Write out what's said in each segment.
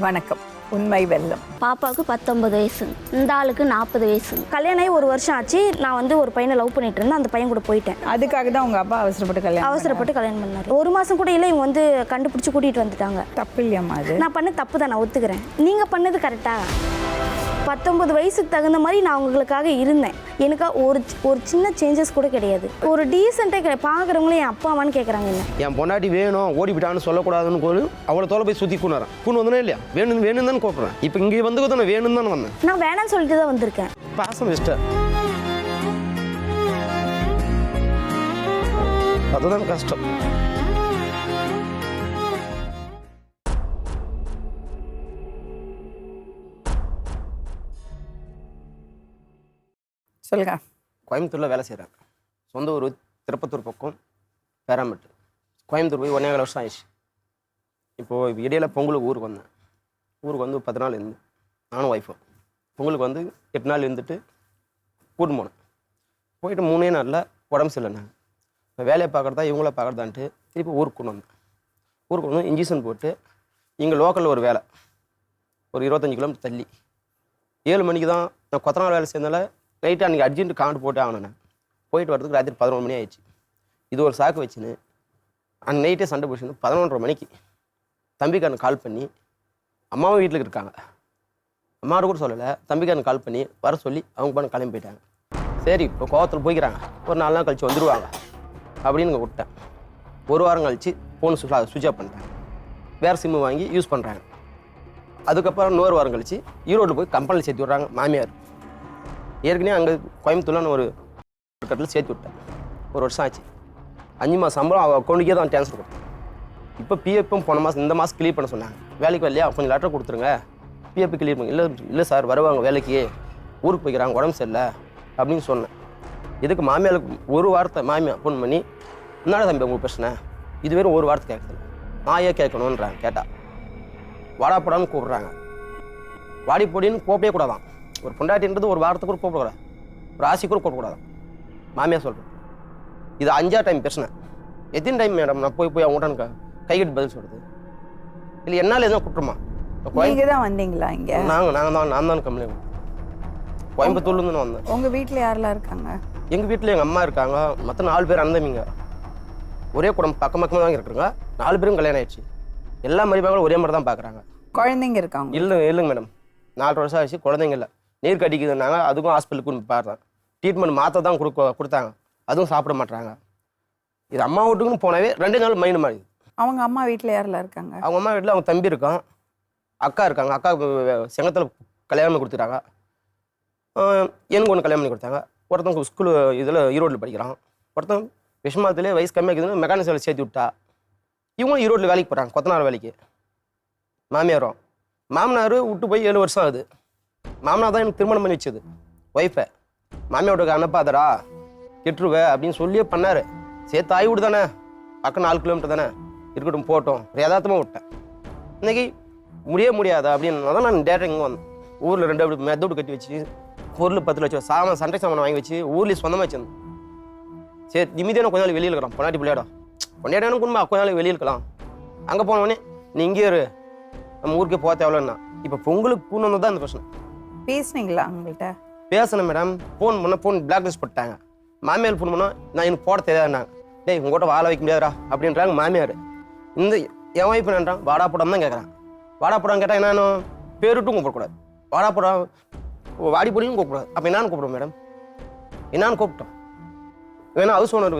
வணக்கம். உண்மை வெல்லம். பாப்பாவுக்கு 19 வயசு, இந்த ஆளுக்கு 40 வயசு. கல்யாணம் ஆகி 1 வருஷம் ஆச்சு. நான் வந்து ஒரு பையனை லவ் பண்ணிட்டு இருந்தேன். அந்த பையன் கூட போயிட்டேன். அதுக்காக தான் உங்க அப்பா அவசரப்பட்டு கல்யாணம் பண்ணாரு. 1 மாசம் கூட இல்லை, இவங்க வந்து கண்டுபிடிச்சு கூட்டிட்டு வந்துட்டாங்க. தப்பு இல்லையாம்மா அது? நான் பண்ண தப்பு தான், நான் ஒத்துக்கிறேன். நீங்க பண்ணது கரெக்டா? 19 வயசுக்கு தகுந்த மாதிரி நான் உங்களுக்காக இருந்தேன். எனக்கு ஒரு சின்ன சேஞ்சஸ் கூட கிடையாது. ஒரு டீசெண்டாக பார்க்குறவங்களே என் அப்பா அம்மான்னு கேட்குறாங்க. என்ன என் பொண்டாட்டி வேணும் ஓடி விட்டான்னு சொல்லக்கூடாதுன்னு கோல் அவ்வளோ தோலை போய் சுற்றி கூணறேன். கூணு வந்தனே இல்லையா? வேணும் வேணும் தானே கூப்பிட்றேன். இப்போ இங்கே வந்து நான் வேணும் தானே வந்தேன். நான் வேணான்னு சொல்லிட்டு தான் வந்திருக்கேன். பாசம் இஷ்ட அதுதான் கஷ்டம். சொல்லுங்க. கோயம்புத்தூரில் வேலை செய்கிறேன். சொந்த ஊர் திருப்பத்தூர் பக்கம் பேராமெட்டு. கோயம்புத்தூர் போய் 1.25 வருஷம் ஆயிடுச்சு. இப்போது இடையில பொங்கலுக்கு ஊருக்கு வந்தேன். ஊருக்கு வந்து 10 நாள் இருந்து நானும் ஒய்ஃபும். பொங்கலுக்கு வந்து 8 நாள் இருந்துட்டு கூட்டு போனேன். போயிட்டு 3 நாளில் உடம்பு சரியில்லைண்ணா. இப்போ வேலையை பார்க்குறதா இவங்கள பார்க்குறதான்ட்டு திருப்பி ஊருக்கு கொண்டு வந்தேன். ஊருக்கு வந்து இன்ஜெக்ஷன் போட்டு இங்கே லோக்கலில் ஒரு வேலை, ஒரு 25 கிலோமீட்டர் தள்ளி. 7 மணிக்கு தான் நான் கொத்தனார் வேலை சேர்ந்தால நைட்டு அன்றைக்கி அர்ஜென்ட் காண்டு போட்டு ஆகணும். போயிட்டு வரதுக்கு ராத்திரி 11 மணி ஆயிடுச்சு. இது ஒரு சாக்கு வச்சுன்னு அன்றைக்கி நைட்டே சண்டை பிடிச்சின்னு 11:30 மணிக்கு தம்பிக்காரன் கால் பண்ணி, அம்மாவும் வீட்டில் இருக்காங்க, அம்மாவோட கூட சொல்லலை, தம்பிக்காரன் கால் பண்ணி வர சொல்லி அவங்க பண்ண கிளம்பி போயிட்டாங்க. சரி இப்போ கோவத்தில் போய்க்கிறாங்க, ஒரு 4 நாள் கழிச்சு வந்துடுவாங்க அப்படின்னு இங்கே விட்டேன். 1 வாரம் கழிச்சு ஃபோன் சுவிட்ச் ஆஃப் பண்ணிட்டாங்க. வேறு சிம்மு வாங்கி யூஸ் பண்ணுறாங்க. அதுக்கப்புறம் 1 வாரம் கழிச்சு ஈரோட்டில் போய் கம்பெனியில் சேர்த்து விட்றாங்க மாமியார். ஏற்கனவே அங்கே கோயம்புத்தூரில் நான் ஒரு கட்டில் சேர்த்து விட்டேன். 1 வருஷம் ஆச்சு. 5 மாதம் சம்பளம் அவள் அக்கௌண்ட்டுக்கே தான் ட்ரான்ஸ்ஃபர் கொடுத்தேன். இப்போ பிஎஃப்பும் போன மாதம் இந்த மாதம் கிளியர் பண்ண சொன்னாங்க. வேலைக்கு வரலையா, கொஞ்சம் லெட்டர் கொடுத்துருங்க, பிஎஃப் கிளியர் பண்ணி. இல்லை சார் வருவாங்க வேலைக்கு, ஊருக்கு போய்க்கிறாங்க, உடம்பு சரியில்லை அப்படின்னு சொன்னேன். இதுக்கு மாமியாருக்கு ஒரு வாரத்தை மாமியார் ஃபோன் பண்ணி, என்னடா தம்பி உங்களுக்கு பிரச்சனை, இது வெறும் 1 வாரத்தை கேட்குது, நான் ஏன் கேட்கணுன்றாங்க. கேட்டால் வாடாப்படான்னு கூப்பிட்றாங்க. வாடி பொடின்னு கூப்பிடவே கூடாதான். ஒரு பொண்டாட்டின்றது 1 வாரத்துக்கு கூட கூப்பிடக்கூடாது, ஒரு ஆசை கூட கூப்பிடக்கூடாது. மாமியார் சொல்கிறேன். இது 5ஆவது டைம் பிரச்சனை. எத்தனை டைம் மேடம் நான் போய் அவங்கள்ட்ட கைகட்டி பதில் சொல்கிறது? இல்லை என்னால் எதுவும் குற்றமா? நீங்கள் தான் வந்தீங்களா இங்கே? நான் தான் கம்ப்ளைண்ட். கோயம்புத்தூர்லேருந்து நான் வந்தேன். உங்கள் வீட்டில் யாரெல்லாம் இருக்காங்க? எங்கள் வீட்டில் எங்கள் அம்மா இருக்காங்க, மற்ற 4 பேர் அந்தமிங்க. ஒரே குடும்பம் பக்கம் பக்கமாக தான் இருக்கிறாங்க. 4 பேரும் கல்யாணம் ஆயிடுச்சு. எல்லா மதிப்பாங்களும் ஒரே மாதிரி தான் பார்க்குறாங்க. குழந்தைங்க இருக்காங்க? இல்லைங்க மேடம், 4 வருஷம் ஆச்சு, குழந்தைங்க இல்லை. நீர் கடிக்குதுன்னாங்க, அதுக்கும் ஹாஸ்பிட்டலுக்கு பார்த்தேன். ட்ரீட்மெண்ட் மாற்ற தான் கொடுத்தாங்க, அதுவும் சாப்பிட மாட்டாங்க. இது அம்மா வீட்டுக்குன்னு போனாவே 2 நாள் மைண்டு மாறிடுது. அவங்க அம்மா வீட்டில் யாரெல்லாம் இருக்காங்க? அவங்க அம்மா வீட்டில் அவங்க தம்பி இருக்கான், அக்கா இருக்காங்க. அக்காவுக்கு செங்கத்தில் கல்யாணம் பண்ணி கொடுத்துட்டாங்க. எனக்கு ஒன்று கல்யாணம் பண்ணி கொடுத்தாங்க. ஒருத்தவங்க ஸ்கூலு இதில் ஈரோட்டில் படிக்கிறான். ஒருத்தன் விஷமாத்திலே வயசு கம்மியாக்குதுன்னு மெக்கானிக் வேலை சேர்த்து விட்டா. இவங்களும் ஈரோட்டில் வேலைக்கு போகிறாங்க, கொத்தனார் வேலைக்கு. மாமியாரும் மாமனார் விட்டு போய் 7 வருஷம் ஆகுது. மாமனார் தான் எனக்கு திருமணம் பண்ணி வச்சது, ஒய்ஃபை. மாமியாரோட அனுப்பாதடா கெட்டுருவே அப்படின்னு சொல்லியே பண்ணார். சேர்த்து ஆகி விடு தானே, பக்கம் 4 கிலோமீட்டர் தானே, இருக்கட்டும் போட்டோம், யதார்த்தமாக விட்டேன். இன்றைக்கி முடியாதா அப்படின்னு தான் நான் டேரக்டாக இங்கே வந்தேன். ஊரில் 2 மெத்தோடு கட்டி வச்சு, பொருள் 10 லட்சம் சண்டை சாமான் வாங்கி வச்சு ஊர்லேயே சொந்தமாக வச்சிருந்தேன். சரி நிம்மதியான கொஞ்ச நாள் வெளியில் இருக்கிறான். பொண்டாட்டி பிள்ளையாடும் குடும்பம் கொஞ்ச நாள் வெளியில் இருக்கலாம். அங்கே போனவொடனே நீ இங்கே இரு, நம்ம ஊருக்கே போக தேவையில்லன்னா. இப்போ பொங்கலுக்கு பூன்னு வந்தது தான் இந்த பிரச்சனை. பேசுனீங்களா உங்கள்கிட்ட? பேசணும் மேடம். ஃபோன் பிளாக் லிஸ்ட் போட்டாங்க. மாமியார் ஃபோன் பண்ணால் நான் எனக்கு போட தெரியாதுண்ணா. டேய் உங்கள்கிட்ட வாழ வைக்க முடியாதுடா அப்படின்றாங்க மாமியார். இந்த என் வைப்பு என்னன்றான், வாடாப்படம் தான் கேட்குறான். வாடாப்படம் கேட்டால் என்னன்னு பேருட்டும் கூப்பிடக்கூடாது, வாடாப்படம் வாடி பொடியும் கூப்பிடக்கூடாது. அப்போ என்னான்னு கூப்பிடுவோம் மேடம்? என்னான்னு கூப்பிட்டோம். வேணா ஹவுஸ் ஓனர்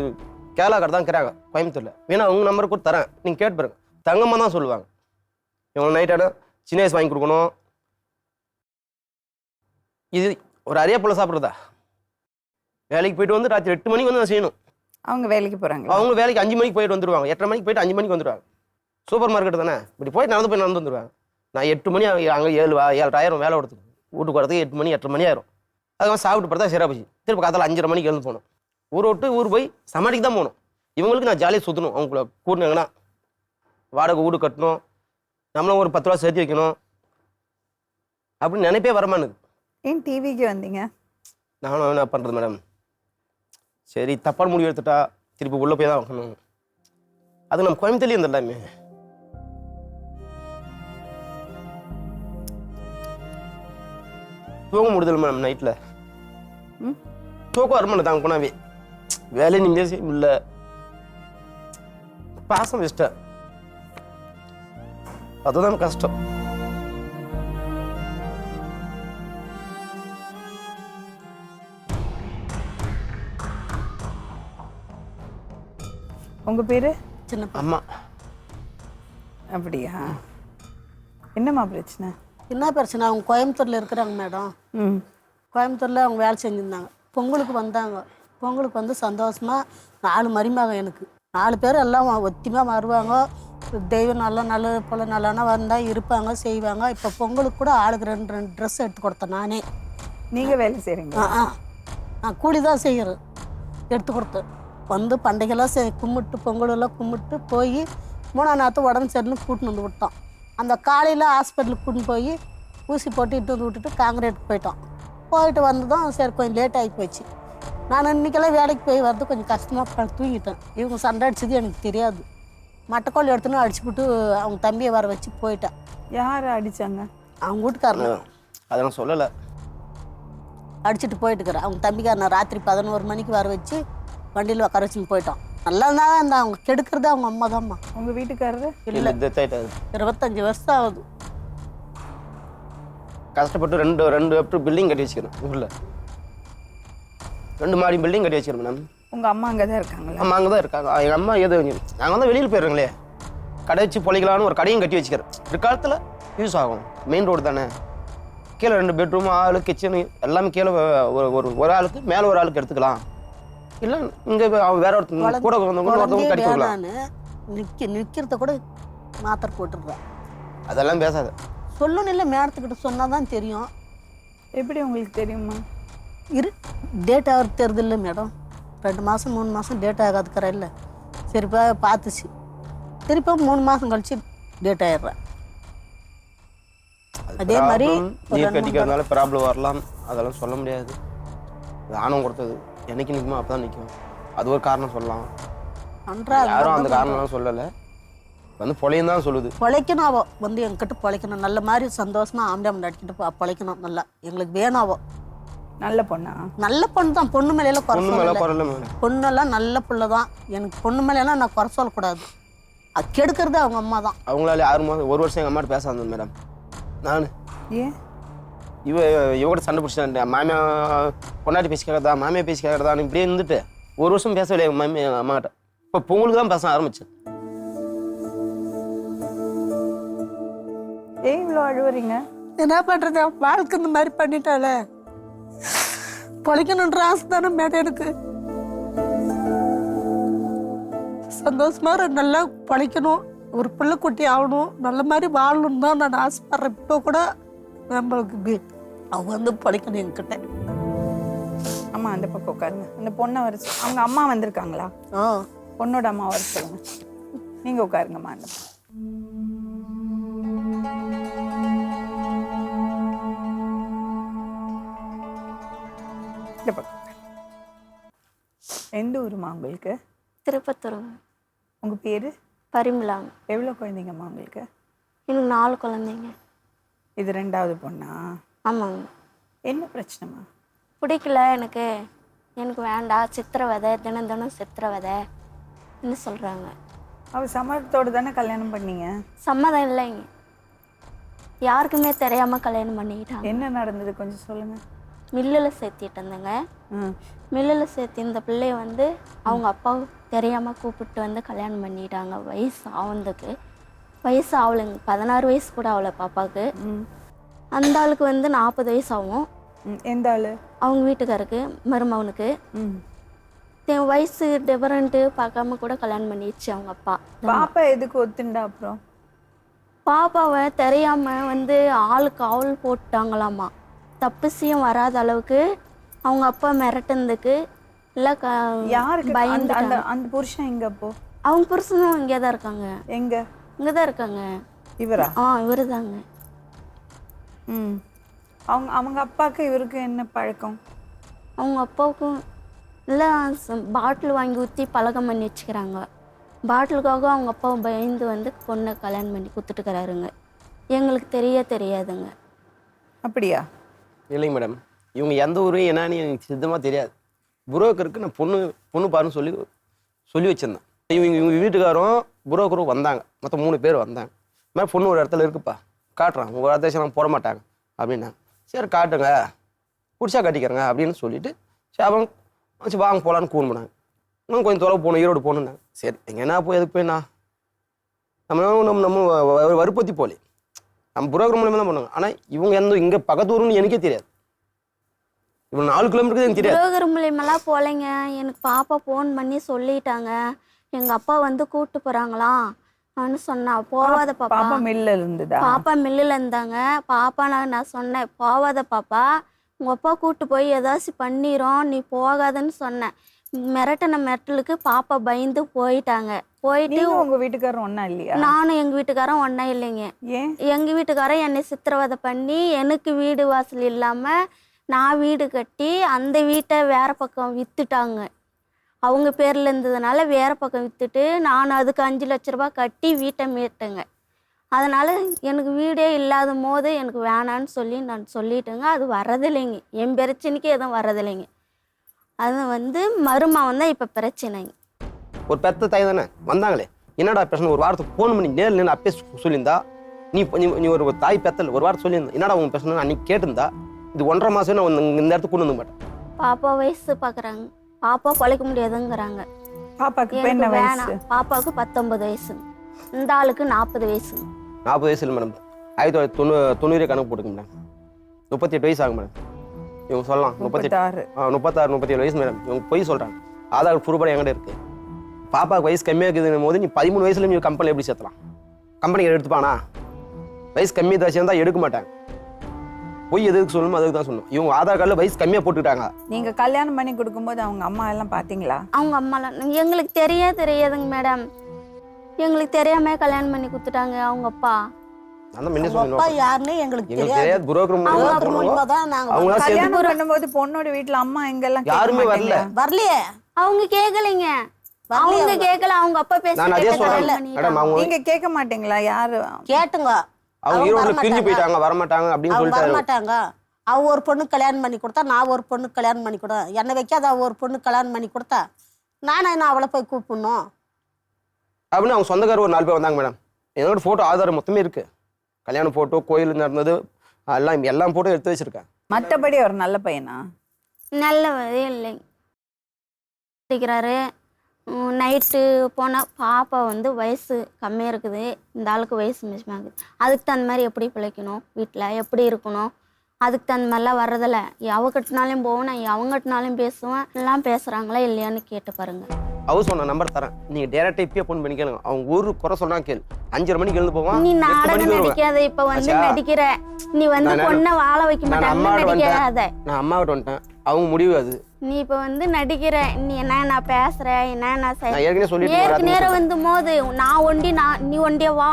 கேரளா கடை தான் இருக்கிறாங்க கோயம்புத்தூரில், வேணா உங்கள் நம்பருக்கு கூட தரேன், நீங்கள் கேட்டு பாருங்க. தங்கமாக தான் சொல்லுவாங்க. இவங்க நைட்டான சின்ன வயசு வாங்கி கொடுக்கணும். இது ஒரு அரியாப்பழம் சாப்பிட்றதா? வேலைக்கு போயிட்டு வந்து ராத்திரி 8 மணிக்கு வந்து நான் செய்யணும். அவங்க வேலைக்கு போகிறாங்க. அவங்க வேலைக்கு 5 மணிக்கு போயிட்டு வந்துடுவாங்க. 8:30 மணிக்கு போயிட்டு 5 மணிக்கு வந்துடுவாங்க. சூப்பர் மார்க்கெட் தானே, இப்படி போயிட்டு நடந்து வந்துடுவாங்க. நான் 8 மணி அங்கே 7,000 வேலை கொடுத்துருவேன். வீட்டுக்கு வரதுக்கு 8 மணி 8:30 மணி ஆயிரும். அதுக்கப்புறம் சாப்பிட்டு பார்த்தா சரியா போச்சு. திருப்பி காத்தால 5:30 மணிக்கு எழுந்து போகணும். ஊரை விட்டு ஊர் போய் சமாளிக்கு தான் போகணும். இவங்களுக்கு நான் ஜாலியாக சுற்றணும். அவங்கள கூட்டினாங்கன்னா வாடகை வீடு கட்டணும், நம்மளும் ஒரு 10 ரூபா சேர்த்து வைக்கணும் அப்படின்னு நினைப்பே வரமானுது. ஏன் டிவிக்கு வந்தீங்க? நானும் என்ன பண்ணுறது மேடம், சரி தப்பான முடிவு எடுத்துட்டா திருப்பி உள்ளே போய் தான் வைக்கணும். அது நம்ம கோயம்புத்தூர்லேயே இருந்தல்லாமே. தூங்க முடியல மேடம் நைட்டில். ம் தூக்கம் வரமாட்டேன் தாங்க போனாவே. வேலையை நீங்கள் செய்ய முடியல. பாசம் இஷ்டம், அதுதான் கஷ்டம். உங்கள் பேர்? சின்ன அம்மா. அப்படியா? என்னம்மா பிரச்சனை? என்ன பிரச்சனை? அவங்க கோயம்புத்தூரில் இருக்கிறாங்க மேடம். ம் கோயம்புத்தூரில் அவங்க வேலை செஞ்சுருந்தாங்க. பொங்கலுக்கு வந்தாங்க. பொங்கலுக்கு வந்து சந்தோஷமாக 4 மருமக எனக்கு 4 பேர் எல்லாம் ஒத்திமாக வருவாங்க. தெய்வம் நல்ல போல் நல்லானா வந்தால் இருப்பாங்க செய்வாங்க. இப்போ பொங்கலுக்கு கூட ஆளுக்கு 2 ட்ரெஸ் எடுத்து கொடுத்தேன் நானே. நீங்கள் வேலை செய்கிறீங்க? நான் கூலி தான் செய்கிறேன். எடுத்து கொடுத்தேன். வந்து பண்டிகைலாம் கும்பிட்டு பொங்கலெல்லாம் கும்பிட்டு போய் 3ஆம் நாற்று உடம்பு சரின்னு கூட்டின்னு வந்து விட்டோம். அந்த காலையில் ஹாஸ்பிட்டலுக்கு கூட்டின்னு போய் ஊசி போட்டு இட்டு வந்து விட்டுட்டு காங்கிரீட்டுக்கு போயிட்டோம். போயிட்டு வந்ததும் சரி கொஞ்சம் லேட் ஆகி போச்சு. நான் இன்றைக்கெல்லாம் வேலைக்கு போய் வரது கொஞ்சம் கஷ்டமாக தூங்கிட்டேன். இவங்க சண்டை அடிச்சது எனக்கு தெரியாது. மட்டைக்கோள் எடுத்துன்னு அடிச்சுவிட்டு அவங்க தம்பியை வர வச்சு போயிட்டேன். யார் அடித்தாங்க? அவங்க வீட்டுக்காரங்க. அதெல்லாம் சொல்லலை. அடிச்சுட்டு போயிட்டுக்கிறேன். அவங்க தம்பிக்காரன் ராத்திரி 11 மணிக்கு வர வச்சு வண்டியில் உட்கார வச்சுன்னு போயிட்டோம். நல்லா தான் இருந்தா. அவங்க கெடுக்கிறது அவங்க அம்மா தான்மா. உங்கள் வீட்டுக்காரரு? இல்லை, டெத் ஆகிட்டாரு. 25 வருஷம் ஆகுது. கஷ்டப்பட்டு ரெண்டு அப்படி பில்டிங் கட்டி வச்சுக்கிறேன். ஊரில் 2 மாடி பில்டிங் கட்டி வச்சுக்கிறேன் மேடம். உங்கள் அம்மா அங்கே தான் இருக்காங்களா? அம்மா அங்கே தான் இருக்காங்க. எங்கள் அம்மா நாங்கள் வந்து வெளியில் போயிடுறோங்களே, கடை வச்சு பொழைக்கலான்னு ஒரு கடையும் கட்டி வச்சுக்கிறேன். பிற்காலத்தில் யூஸ் ஆகும். மெயின் ரோடு தானே. கீழே 2 பெட்ரூம், ஆளு, கிச்சனு எல்லாமே கீழே ஒரு ஆளுக்கு மேலே ஒரு ஆளுக்கு எடுத்துக்கலாம். இல்லை இங்கே வேற ஒருத்தர் கூட ஒருத்தவங்க கட்டி கொடுக்கலாம். நிற்கிறத கூட மாத்திரை போட்டுடுறேன். அதெல்லாம் பேசாத. சொல்லணும் இல்லை, மேடத்துக்கிட்ட சொன்னால் தான் தெரியும். எப்படி உங்களுக்கு தெரியுமா? டேட் ஆகிறது தெரியுது இல்லை மேடம். 2 மாதம் 3 மாதம் டேட் ஆகாதுக்கிற இல்லை. சரிப்பா பார்த்துச்சு. திருப்பி 3 மாதம் கழிச்சு டேட் ஆயிடுறேன். அதே மாதிரி நீர் கட்டிக்கிறதுனால ப்ராப்ளம் வரலாம். அதெல்லாம் சொல்ல முடியாது. ஆணவம் கொடுத்தது என்னைக்கு நிற்குமோ அப்போ தான் நிற்கும். அது ஒரு காரணம் சொல்லலாம். யாரும் அந்த காரணம்லாம் சொல்லலை. வந்து பொழையும் தான் சொல்லுது. பொழைக்கணும். அவள் வந்து என்கிட்ட பொழைக்கணும். நல்ல மாதிரி சந்தோஷமா ஆம்பளை அடிக்கிட்டு பொழைக்கணும். நல்லா எங்களுக்கு வேணும். அவள் நல்ல பொண்ணா? நல்ல பொண்ணு தான். பொண்ணு மேலாம் குறை சொல்லல. பொண்ணெல்லாம் நல்ல பிள்ளை தான். எனக்கு பொண்ணு மேலாம் நான் குறை சொல்லக்கூடாது. அது கெடுக்கிறது அவங்க அம்மா தான். அவங்களால 6 மாதம் 1 வருஷம் எங்கள் அம்மாட்ட பேச வந்தேன் மேடம். நான் ஏன் இவகூட சண்டை பிடிச்சிட்டேன். மாமியா பொண்டாட்டி பேசி கேட்கறதா, மாமியா பேசி கேட்கறதா, இப்படியே இருந்துட்டு 1 வருஷம் பேசவில்லை எங்கள் மாமியா அம்மா கிட்ட. இப்போ பொங்கலுக்கு தான் பேச ஆரம்பிச்சேன். ஏன் இவ்வளோ அழுவுறீங்க? என்ன பண்றது? வாழ்க்கை இந்த மாதிரி பண்ணிட்டாலே. பொழைக்கணுன்ற ஆசை தானே மேடம் எனக்கு. சந்தோஷமா நல்லா பொழைக்கணும், ஒரு பிள்ளை குட்டி ஆகணும், நல்ல மாதிரி வாழணும் தான் நான் ஆசைப்படுறேன். இப்போ கூட நம்மளுக்கு அவங்க வந்து பொழைக்கணும் என்கிட்ட. அம்மா அந்த பக்கம் உட்காருங்க. அந்த பொண்ணை வர அவங்க அம்மா வந்திருக்காங்களா? பொண்ணோட அம்மா வர சொல்லுங்க. நீங்கள் உட்காருங்கம்மா. அந்த இந்த பக்கம். எந்த ஊருமா உங்களுக்கு? திருப்பத்தூர். உங்கள் பேர்? பரிமளா. எவ்வளோ குழந்தைங்கம்மா உங்களுக்கு? எனக்கு 4 குழந்தைங்க. இது 2வது பொண்ணா? ஆமாங்க. என்ன பிரச்சனைமா? பிடிக்கல எனக்கு. எனக்கு வேண்டாம், சித்திரவதை, தினம் சித்திரவதை என்ன சொல்கிறாங்க. அவள் சம்மதத்தோடு தானே கல்யாணம் பண்ணீங்க? சம்மதம் இல்லைங்க, யாருக்குமே தெரியாமல் கல்யாணம் பண்ணிக்கிட்டாங்க. என்ன நடந்தது கொஞ்சம் சொல்லுங்கள். மில்லில் சேர்த்திட்டு இருந்தேங்க. மில்லில் சேர்த்து இந்த பிள்ளைய வந்து அவங்க அப்பாவுக்கு தெரியாமல் கூப்பிட்டு வந்து கல்யாணம் பண்ணிட்டாங்க. வயசு ஆகலைங்க. 16 வயசு கூட ஆகலை பாப்பாவுக்கு. அந்த ஆளுக்கு வந்து 40 வயசு ஆகும். எந்த ஆள்? அவங்க வீட்டுக்காருக்கு, மருமகனுக்கு. வயசு டிஃபரெண்ட்டு பார்க்காம கூட கல்யாணம் பண்ணிடுச்சு அவங்க அப்பா. பாப்பா எதுக்கு ஒத்துண்டா? அப்புறம் பாப்பாவை தெரியாமல் வந்து ஆளுக்கு ஆள் போட்டாங்களாமா. தப்புசியம் வராத அளவுக்கு அவங்க அப்பா மிரட்டுனதுக்கு இல்லை யாருக்கு பயந்து. அந்த புருஷன் எங்க? அப்போ அவங்க புருஷனும் இங்கே தான் இருக்காங்க. எங்க? இங்கே தான் இருக்காங்க. இவரா? இவரு தாங்க. அவங்க அப்பாவுக்கு இவருக்கு என்ன பழக்கம்? அவங்க அப்பாவுக்கும் இல்லை, பாட்டில் வாங்கி ஊற்றி பழக்கம் பண்ணி வச்சுக்கிறாங்க. பாட்டிலுக்காக அவங்க அப்பாவை பயந்து வந்து பொண்ணை கல்யாணம் பண்ணி கொடுத்துட்டுக்கிறாருங்க. எங்களுக்கு தெரியாதுங்க. அப்படியா? இல்லைங்க மேடம், இவங்க எந்த ஊரும் என்னன்னு எனக்கு சித்தமாக தெரியாது. புரோக்கருக்கு நான் பொண்ணு பாருன்னு சொல்லி வச்சுருந்தேன். இவங்க வீட்டுக்காரும் புரோக்கரும் வந்தாங்க, மொத்தம் 3 பேர் வந்தாங்க. இந்த மாதிரி பொண்ணு ஒரு இடத்துல இருக்குப்பா, காட்டுறான், உங்கள் அட்ரஸ்லாம் போட மாட்டாங்க அப்படின்னாங்க. சரி காட்டுங்க, பிடிச்சா கட்டிக்கிறேங்க அப்படின்னு சொல்லிட்டு சரி அவங்க சரி வாங்க போகலான்னு கூன் பண்ணாங்க. இன்னும் கொஞ்சம் தொலைவு போகணும், ஈரோடு போகணுன்னாங்க. சரி எங்கே என்ன போய் எதுக்கு போய் நம்ம வற்புறுத்தி போலே, நம்ம புரோக்கர் மூலியமாக தான் பண்ணுவாங்க. ஆனால் இவங்க இங்கே பக்கத்து ஊருன்னு எனக்கே தெரியாது. இவங்க 4 கிலோமீட்டருக்கு எனக்கு தெரியாது. புரோக்கர் மூலியமெல்லாம் போகலைங்க. எனக்கு பாப்பா ஃபோன் பண்ணி சொல்லிட்டாங்க, எங்கள் அப்பா வந்து கூப்பிட்டு போகிறாங்களாம் சொன்னா. போவாத பாப்பா. பாப்பா மில்ல இருந்ததா? பாப்பா மில்லில் இருந்தாங்க. பாப்பா நான் சொன்னேன், போவாத பாப்பா, உங்கள் அப்பா கூப்பிட்டு போய் ஏதாச்சும் பண்ணிடும், நீ போகாதன்னு சொன்னேன். மிரட்டின மிரட்டலுக்கு பாப்பா பயந்து போயிட்டாங்க. போயிட்டு உங்க வீட்டுக்காரரும் ஒண்ணா இல்லையா? நானும் எங்கள் வீட்டுக்காரன் ஒன்றா இல்லைங்க. ஏன்? எங்கள் வீட்டுக்காரன் என்னை சித்திரவதை பண்ணி எனக்கு வீடு வாசல் இல்லாமல் நான் வீடு கட்டி அந்த வீட்டை வேறு பக்கம் விற்றுட்டாங்க. அவங்க பேரில் இருந்ததுனால வேறு பக்கம் விற்றுட்டு நான் அதுக்கு 5 லட்ச ரூபா கட்டி வீட்டை மீட்டேங்க. அதனால் எனக்கு வீடே இல்லாத போது எனக்கு வேணான்னு சொல்லி நான் சொல்லிட்டேங்க. அது வர்றதில்லைங்க, என் பிரச்சனைக்கு எதுவும் வர்றதில்லைங்க. அது வந்து மருமகன் தான் இப்போ பிரச்சனைங்க. ஒரு பெத்த தாய் தானே வந்தாங்களே, என்னடா பிரச்சனை, ஒரு வாரத்துக்கு ஃபோன் பண்ணி நேரில் நின்று அப்பே சொல்லியிருந்தா, நீ ஒரு தாய் பெத்தல் ஒரு வாரம் சொல்லியிருந்தா, என்னடா உங்க பிரச்சனை அன்னைக்கு கேட்டிருந்தா, இது 1.5 மாதம் நான் இந்த இடத்துக்கு கொண்டு வந்து மாட்டேன். பாப்பா வயசு பார்க்குறாங்க, பாப்பா குலைக்க முடியாதுங்கிறாங்க. பாப்பாக்கு இப்ப என்ன வயசு? பாப்பாவுக்கு 19 வயசு, இந்த ஆளுக்கு 40 வயசு. 40 வயசு இல்லை மேடம், 1990 கணக்கு போட்டுங்க மேடம். 38 வயசு ஆகும் மேடம். இவங்க சொல்லலாம் 36 37 வயசு மேடம். இவங்க பொய் சொல்கிறாங்க. ஆதார் ப்ரூஃபோட என்கிட்ட இருக்குது. பாப்பாவுக்கு வயசு கம்மியாக இருக்குதுன்னு போது நீ 13 வயசுல நீ கம்பெனி எப்படி சேர்த்தலாம்? கம்பெனி எடுத்துப்பானா? வயசு கம்மி தான் சேர்ந்தா எடுக்க மாட்டாங்க. பொய் எதுக்கு சொல்லணும் அதுக்கு தான் சொல்லணும். இவங்க ஆதார் கார்டில் வயசு கம்மியாக போட்டுக்கிட்டாங்க. நீங்க கல்யாணம் பண்ணி கொடுக்கும்போது அவங்க அம்மா எல்லாம் பாத்தீங்களா? அவங்க அம்மாலாம் எங்களுக்கு தெரியாதுங்க மேடம். எங்களுக்கு தெரியாம கல்யாணம் பண்ணி கொடுத்துட்டாங்க அவங்க அப்பா. அந்த முன்ன அப்பா சொல்லுங்க, யாருன்னு எங்களுக்கு எங்களுக்கு தெரியாது. தெரியாது. புரோக்கர் மூலமா தான் நாங்க அவங்க கல்யாணம் பண்ணும்போது பொண்ணோட வீட்டுல அம்மா எங்கெல்லாம் யாருமே வரல. வரலையே. அவங்க கேட்கலைங்க, அவங்க கேட்கல. அவங்க அப்பா நான் அதே சொல்றேன் பேச மேடம். அவங்க நீங்க கேட்க மாட்டீங்களா? யாரு கேட்டுங்க, அவங்க ஈரோடுல பிரிஞ்சு போயிட்டாங்க, வரமாட்டாங்க அப்படின்னு அவங்க சொல்லிட்டாரு. வரமாட்டாங்க. அவ ஒரு பொண்ணு கல்யாணம் பண்ணி கொடுத்தா, நான் ஒரு பொண்ணு கல்யாணம் பண்ணி கொடு, என்னை வைக்காத அவ ஒரு பொண்ணு கல்யாணம் பண்ணி கொடுத்தா நானே என்ன அவளை போய் கூப்பிடணும் அப்படின்னு அவங்க சொந்தக்காரர் ஒரு 4 பேர் வந்தாங்க மேடம். என்னோட ஃபோட்டோ ஆதாரம் மொத்தமே இருக்கு. கல்யாண ஃபோட்டோ, கோயில் நடந்தது எல்லாம் ஃபோட்டோ எடுத்து வச்சிருக்கேன். மற்றபடி அவர் நல்ல பையனா? நல்லவே இல்லைங்க. இருக்கிறாரு. நைட்டு போனால் பாப்பா வந்து வயசு கம்மியாக இருக்குது, இந்த ஆளுக்கு வயசு மிச்சமாக இருக்குது. அதுக்கு தகுந்த மாதிரி எப்படி பிழைக்கணும், வீட்டில் எப்படி இருக்கணும், அதுக்கு தகுந்த மாதிரிலாம் வர்றதில்ல. அவங்ககிட்டனாலையும் போவேன், நான் அவங்ககிட்டனாலையும் பேசுவேன். எல்லாம் பேசுகிறாங்களா இல்லையான்னு கேட்டு பாருங்க. அவர் சொன்ன நம்பர் தரேன், நீங்க டேரக்டா இப்பயே ஃபோன் பண்ணி கேளுங்க. அவங்க ஒரு குறை சொன்னா கேளு. 5:30 மணிக்கு எழுந்து போவான். நீ நாடகம் நடிக்காத, இப்ப வந்து நடிக்கிற, நீ வந்து பொண்ணை வாழ வைக்க மாட்டாங்க நடிக்காத. நான் அம்மாவிட்ட வந்துட்டேன், அவங்க முடிவு அது. நீ இப்ப வந்து நடிக்கிற, நீ என்ன நான் பேசுறேன், என்ன நான் ஏற்கனவே சொல்லிட்டு நேருக்கு நேரம் வந்து போது நான் ஒண்டி நீ ஒண்டியா வா,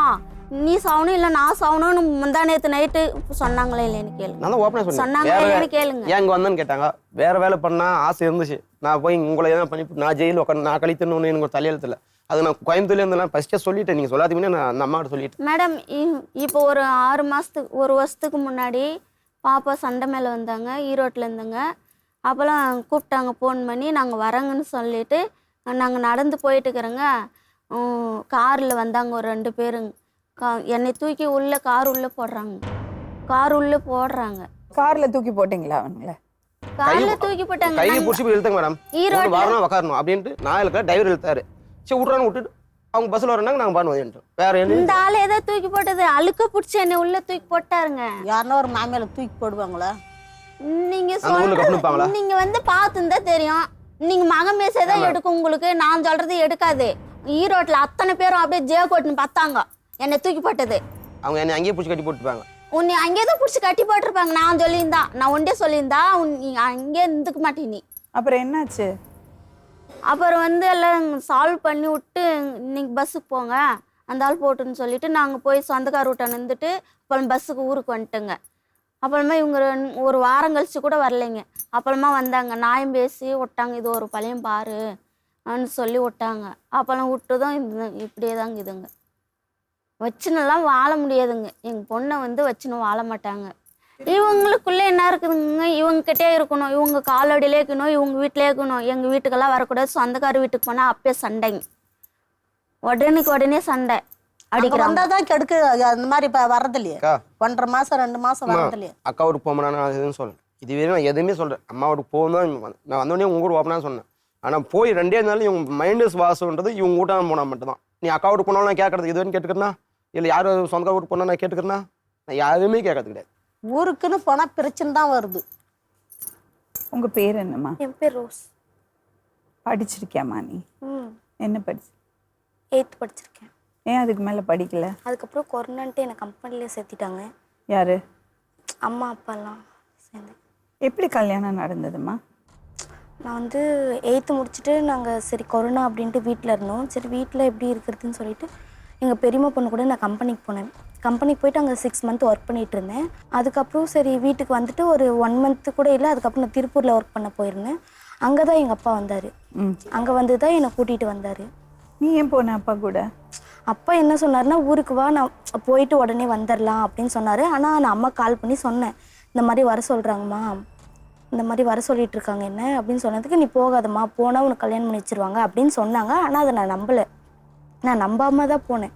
நீ சவுனும் இல்ல நான் சவுனும்னு முந்தா நேத்து நைட்டு சொன்னாங்களே இல்லைன்னு கேளு. நான் தான் ஓப்பனா சொன்னேன், சொன்னாங்களே இல்லைன்னு கேளுங்க. ஏன் இங்க வந்தேன்னு கேட்டாங்க. வேற வேலை பண்ணா ஆசை இருந்துச்சு, நான் போய் உங்களை எதாவது பண்ணி நான் ஜெயிலில் உட்காந்து நான் கழித்தணும்னு எனக்கு ஒரு தலையெழுத்துல. அது நான் கோயம்புத்தூர்ல இருந்தெல்லாம் ஃபர்ஸ்டே சொல்லிட்டேன், நீங்க சொல்லாதீங்கன்னு நான் அந்த அம்மாட்ட சொல்லிட்டேன். மேடம் இப்போ ஒரு 6 மாசத்துக்கு 1 வருஷத்துக்கு முன்னாடி பாப்பா சண்டை மேலே வந்தாங்க, ஈரோட்டில் இருந்தங்க. அப்போல்லாம் கூப்பிட்டாங்க ஃபோன் பண்ணி, நாங்கள் வரேங்கன்னு சொல்லிட்டு நாங்கள் நடந்து போயிட்டுக்கிறோங்க. காரில் வந்தாங்க ஒரு 2 பேருங்க. என்னை தூக்கி உள்ள கார் உள்ளே போடுறாங்க, கார் உள்ளே போடுறாங்க. காரில் தூக்கி போட்டிங்களா அவங்கள? காரில் தூக்கி போட்டாங்க. கையை பிடிச்சி போய் இழுத்தாங்க மேடம். ஈரோடு வரணும் உட்காரணும் அப்படின்ட்டு நான் இழுக்க டிரைவர் இழுத்தாரு. சரி விட்றான்னு விட்டுட்டு அவங்க பஸ்ஸில் வரனாங்க, நாங்கள் பாடு வந்துட்டோம். வேற என்ன இந்த ஆள் ஏதோ தூக்கி போட்டது, அழுக்க பிடிச்சி என்னை உள்ள தூக்கி போட்டாருங்க. யாருன்னா ஒரு மாமியால தூக்கி போடுவாங்களா? நீங்க சொல்றது நீங்க வந்து பார்த்துருந்தா தெரியும். நீங்க மகன் பேசதான் எடுக்கும் உங்களுக்கு, நான் சொல்றது எடுக்காது. ஈரோட்டில் அத்தனை பேரும் அப்படியே ஜே கோட்டுன்னு பார்த்தாங்க என்னை தூக்கி போட்டது. அவங்க என்னை அங்கேயே பிடிச்சி கட்டி போட்டுப்பாங்க. உன்னை அங்கேயே தான் பிடிச்சி கட்டி போட்டிருப்பாங்க. நான் சொல்லியிருந்தா, நான் ஒன்றே சொல்லியிருந்தா நீங்க அங்கேயே இருந்துக்க மாட்டேன் நீ. அப்புறம் என்னாச்சு? அப்புறம் வந்து எல்லாம் சால்வ் பண்ணி விட்டு இன்னைக்கு பஸ்ஸுக்கு போங்க அந்த ஆள் போட்டுன்னு சொல்லிட்டு நாங்கள் போய் சொந்தக்கார வீட்டை நின்றுட்டு அப்புறம் பஸ்ஸுக்கு ஊருக்கு வந்துட்டோங்க. அப்புறமா இவங்க ஒரு வாரம் கழிச்சு கூட வரலைங்க. அப்புறமா வந்தாங்க, நியாயம் பேசி விட்டாங்க, இது ஒரு பழையம் பாரு அப்படின்னு சொல்லி விட்டாங்க. அப்போல்லாம் விட்டுதான் இப்படியே தாங்க இதுங்க. வச்சுன்னெல்லாம் வாழ முடியாதுங்க. எங்கள் பொண்ணை வந்து வச்சுன்னு வாழ மாட்டாங்க. இவங்களுக்குள்ள என்ன இருக்குதுங்க, இவங்க கிட்டே இருக்கணும், இவங்க காலடியிலே இருக்கணும், இவங்க வீட்டிலே இருக்கணும். எங்கள் வீட்டுக்கெல்லாம் வரக்கூடாது. சொந்தக்கார வீட்டுக்கு போனால் அப்பயே சண்டைங்க, உடனே சண்டை அடிக்கிறாங்க. வந்தாதான் கெடுக்கு அந்த மாதிரி இப்போ வர்றது இல்லையே. அக்கா 1.5 மாசம் 2 மாசம் வர்றது இல்லையே. அக்கா வீட்டுக்கு போகணும்னா நான் எதுவும் சொல்கிறேன். இதுவே நான் எதுவுமே சொல்கிறேன். அம்மா வீட்டுக்கு போகணும் நான் வந்தோடனே உங்க கூட ஓப்பனாக சொன்னேன். ஆனால் போய் 2 நாள் இவங்க மைண்டஸ் வாசம்ன்றது இவங்க வீட்டான போனால் மட்டும்தான். நீ அக்கா வீட்டுக்கு போனாலும் நான் கேட்கறது இதுவரையும் கேட்டுக்கிறேன்னா, இல்லை யார் சொந்த வீட்டுக்கு போனால் நான் கேட்டுக்கிறேன்னா, நான் யாருமே கேட்கறது கிடையாது. ஊருக்குன்னு போனால் பிரச்சனை தான் வருது. உங்க பேர் என்னம்மா? என் பேர் ரோஸ். படிச்சிருக்கியாம்மா நீ? என்ன படிச்சு? 8th படிச்சிருக்கேன். ஏன் அதுக்கு மேலே படிக்கல? அதுக்கப்புறம் கொரோனான்ட்டு என்னை கம்பெனிலே சேர்த்திட்டாங்க. யாரு? அம்மா அப்பாலாம் சேர்ந்து. எப்படி கல்யாணம் நடந்ததுமா? நான் வந்து 8th முடிச்சுட்டு நாங்கள் சரி கொரோனா அப்படின்ட்டு வீட்டில் இருந்தோம். சரி வீட்டில் எப்படி இருக்கிறதுன்னு சொல்லிட்டு எங்கள் பெரியம்மா பொண்ணு கூட நான் கம்பெனிக்கு போனேன். கம்பெனிக்கு போயிட்டு அங்கே 6 month ஒர்க் பண்ணிகிட்டு இருந்தேன். அதுக்கப்புறம் சரி வீட்டுக்கு வந்துட்டு ஒரு 1 month கூட இல்லை. அதுக்கப்புறம் நான் திருப்பூரில் ஒர்க் பண்ண போயிருந்தேன். அங்கே தான் எங்கள் அப்பா வந்தார். அங்கே வந்து தான் என்னை கூட்டிகிட்டு வந்தார். நீ ஏன் போன அப்பா கூட? அப்பா என்ன சொன்னார்னா, ஊருக்கு வா, நான் போயிட்டு உடனே வந்துடலாம் அப்படின்னு சொன்னார். ஆனால் நான் அம்மா கால் பண்ணி சொன்னேன், இந்த மாதிரி வர சொல்கிறாங்கம்மா, இந்த மாதிரி வர சொல்லிட்டு இருக்காங்க என்ன அப்படின்னு சொன்னதுக்கு, நீ போகாதம்மா, போனால் உனக்கு கல்யாணம் பண்ணி வச்சிருவாங்க அப்படின்னு சொன்னாங்க. ஆனால் அதை நான் நம்பலை. நான் நம்பாமல் தான் போனேன்.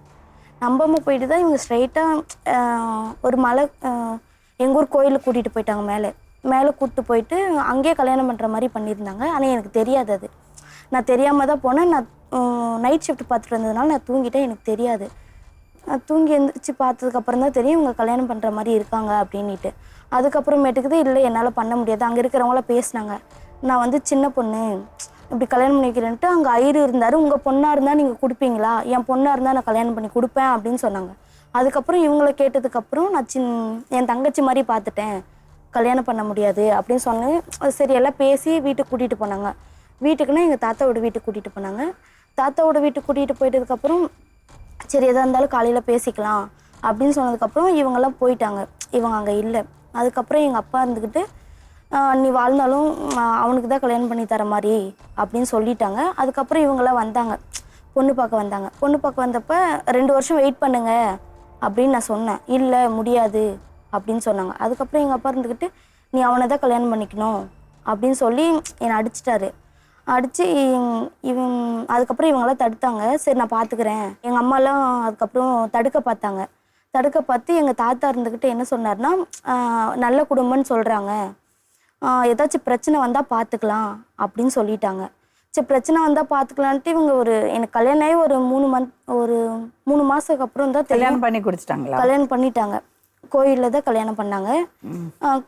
நம்பாமல் போயிட்டு தான் இவங்க ஸ்ட்ரைட்டாக ஒரு மலை எங்கள் ஊர் கோயிலுக்கு கூட்டிகிட்டு போயிட்டாங்க. மேலே கூப்பிட்டு போயிட்டு அங்கேயே கல்யாணம் பண்ணுற மாதிரி பண்ணியிருந்தாங்க. ஆனால் எனக்கு தெரியாது அது. நான் தெரியாமல் தான் போனேன். நான் நைட் ஷிஃப்ட் பார்த்துட்டு வந்ததுனால நான் தூங்கிட்டேன். எனக்கு தெரியாது. தூங்கி எழுந்திரிச்சு பார்த்ததுக்கப்புறம் தான் தெரியும் இவங்க கல்யாணம் பண்ணுற மாதிரி இருக்காங்க அப்படின்ட்டு. அதுக்கப்புறமேட்டுக்குது இல்லை என்னால் பண்ண முடியாது. அங்கே இருக்கிறவங்களாம் பேசினாங்க, நான் வந்து சின்ன பொண்ணு இப்படி கல்யாணம் பண்ணி வைக்கிறேன்ட்டு. அங்கே ஐயரு இருந்தார், உங்கள் பொண்ணாக இருந்தால் நீங்கள் கொடுப்பீங்களா? என் பொண்ணாக இருந்தால் நான் கல்யாணம் பண்ணி கொடுப்பேன் அப்படின்னு சொன்னாங்க. அதுக்கப்புறம் இவங்கள கேட்டதுக்கப்புறம் நான் என் தங்கச்சி மாதிரி பார்த்துட்டேன், கல்யாணம் பண்ண முடியாது அப்படின்னு சொன்னேன். சரி எல்லாம் பேசி வீட்டுக்கு கூட்டிகிட்டு போனாங்க. வீட்டுக்குன்னா எங்கள் தாத்தாவோட வீட்டுக்கு கூட்டிகிட்டு போனாங்க. தாத்தாவோட வீட்டுக்கு கூட்டிகிட்டு போயிட்டதுக்கப்புறம் சரி எதாக இருந்தாலும் காலையில் பேசிக்கலாம் அப்படின்னு சொன்னதுக்கப்புறம் இவங்கெல்லாம் போயிட்டாங்க. இவங்க அங்கே இல்லை. அதுக்கப்புறம் எங்கள் அப்பா இருந்துக்கிட்டு நீ வாழ்ந்தாலும் அவனுக்கு தான் கல்யாணம் பண்ணி தர மாதிரி அப்படின்னு சொல்லிட்டாங்க. அதுக்கப்புறம் இவங்கெல்லாம் வந்தாங்க, பொண்ணு பார்க்க வந்தாங்க. பொண்ணு பார்க்க வந்தப்போ 2 வருஷம் வெயிட் பண்ணுங்க அப்படின்னு நான் சொன்னேன். இல்லை முடியாது அப்படின்னு சொன்னாங்க. அதுக்கப்புறம் எங்கள் அப்பா இருந்துக்கிட்டு நீ அவனை தான் கல்யாணம் பண்ணிக்கணும் அப்படின்னு சொல்லி என்னை அடிச்சிட்டாரு. அடித்து அதுக்கப்புறம் இவங்களாம் தடுத்தாங்க. சரி நான் பார்த்துக்கிறேன். எங்கள் அம்மாலாம் அதுக்கப்புறம் தடுக்க பார்த்தாங்க. தடுக்க பார்த்து எங்கள் தாத்தா இருந்துக்கிட்டு என்ன சொன்னார்னா, நல்ல குடும்பம்னு சொல்கிறாங்க, ஏதாச்சும் பிரச்சனை வந்தால் பார்த்துக்கலாம் அப்படின்னு சொல்லிட்டாங்க. சரி பிரச்சனை வந்தால் பார்த்துக்கலான்ட்டு இவங்க எனக்கு கல்யாணம் ஆகி ஒரு 3 மாதத்துக்கு அப்புறம் தான் கல்யாணம் பண்ணி கொடுத்துட்டாங்களா? கல்யாணம் பண்ணிட்டாங்க. கோயிலில் தான் கல்யாணம் பண்ணாங்க.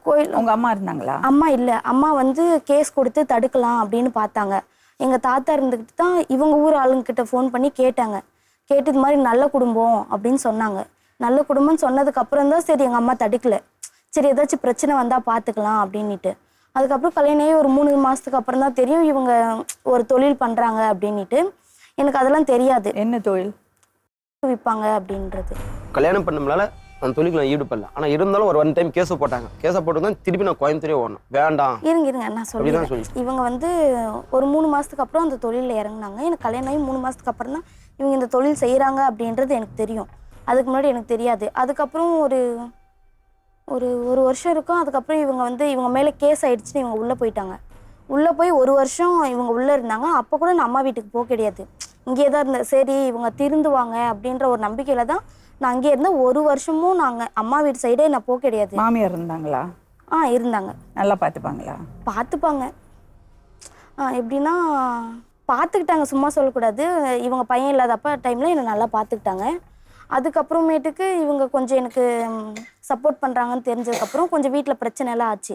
கோயில். உங்க அம்மா இருந்தாங்களா? அம்மா இல்லை. அம்மா வந்து கேஸ் கொடுத்து தடுக்கலாம் அப்படின்னு பார்த்தாங்க. எங்கள் தாத்தா இருந்துக்கிட்டு தான் இவங்க ஊர் ஆளுங்கிட்ட ஃபோன் பண்ணி கேட்டாங்க. கேட்டு இது மாதிரி நல்ல குடும்பம் அப்படின்னு சொன்னாங்க. நல்ல குடும்பம்னு சொன்னதுக்கப்புறம் தான் சரி எங்கள் அம்மா தடுக்கலை. சரி ஏதாச்சும் பிரச்சனை வந்தால் பார்த்துக்கலாம் அப்படின்ட்டு. அதுக்கப்புறம் கல்யாணம் ஆகி ஒரு 3 மாதத்துக்கு அப்புறம் தான் தெரியும் இவங்க ஒரு தொழில் பண்ணுறாங்க அப்படின்ட்டு. எனக்கு அதெல்லாம் தெரியாது. என்ன தொழில் விற்பாங்க அப்படின்றது. கல்யாணம் பண்ணனால அந்த தொழிலுக்கு நான் ஈடுபடல. ஆனால் இருந்தாலும் ஒரு 1 டைம் கேஸை போட்டாங்க. கேஸை போட்டு தான் திருப்பி நான் கோயம்புத்தூரே ஓடணும். வேண்டாம் இருங்க நான் சொல்லிடுறேன். இவங்க வந்து ஒரு 3 மாதத்துக்கு அப்புறம் அந்த தொழிலில் இறங்குனாங்க. எனக்கு கல்யாணம் ஆகி 3 மாதத்துக்கு அப்புறம் தான் இவங்க இந்த தொழில் செய்கிறாங்க அப்படின்றது எனக்கு தெரியும். அதுக்கு முன்னாடி எனக்கு தெரியாது. அதுக்கப்புறம் ஒரு வருஷம் இருக்கும். அதுக்கப்புறம் இவங்க வந்து இவங்க மேலே கேஸ் ஆகிடுச்சுன்னு இவங்க உள்ளே போயிட்டாங்க. உள்ளே போய் 1 வருஷம் இவங்க உள்ளே இருந்தாங்க. அப்போ கூட நான் அம்மா வீட்டுக்கு போக கிடையாது, இங்கே தான் இருந்தேன். சரி இவங்க திருந்துவாங்க அப்படின்ற ஒரு நம்பிக்கையில் தான் நான் அங்கே இருந்தேன். 1 வருஷமும் நாங்கள் அம்மா வீட்டு சைடே நான் போக கிடையாது. மாமியார் இருந்தாங்களா? இருந்தாங்க. நல்லா பார்த்துப்பாங்களா? பார்த்துப்பாங்க. எப்படின்னா பார்த்துக்கிட்டாங்க, சும்மா சொல்லக்கூடாது. இவங்க பையன் இல்லாதப்ப டைமில் என்னை நல்லா பார்த்துக்கிட்டாங்க. அதுக்கப்புறமேட்டுக்கு இவங்க கொஞ்சம் எனக்கு சப்போர்ட் பண்ணுறாங்கன்னு தெரிஞ்சதுக்கப்புறம் கொஞ்சம் வீட்டில் பிரச்சனைலாம் ஆச்சு.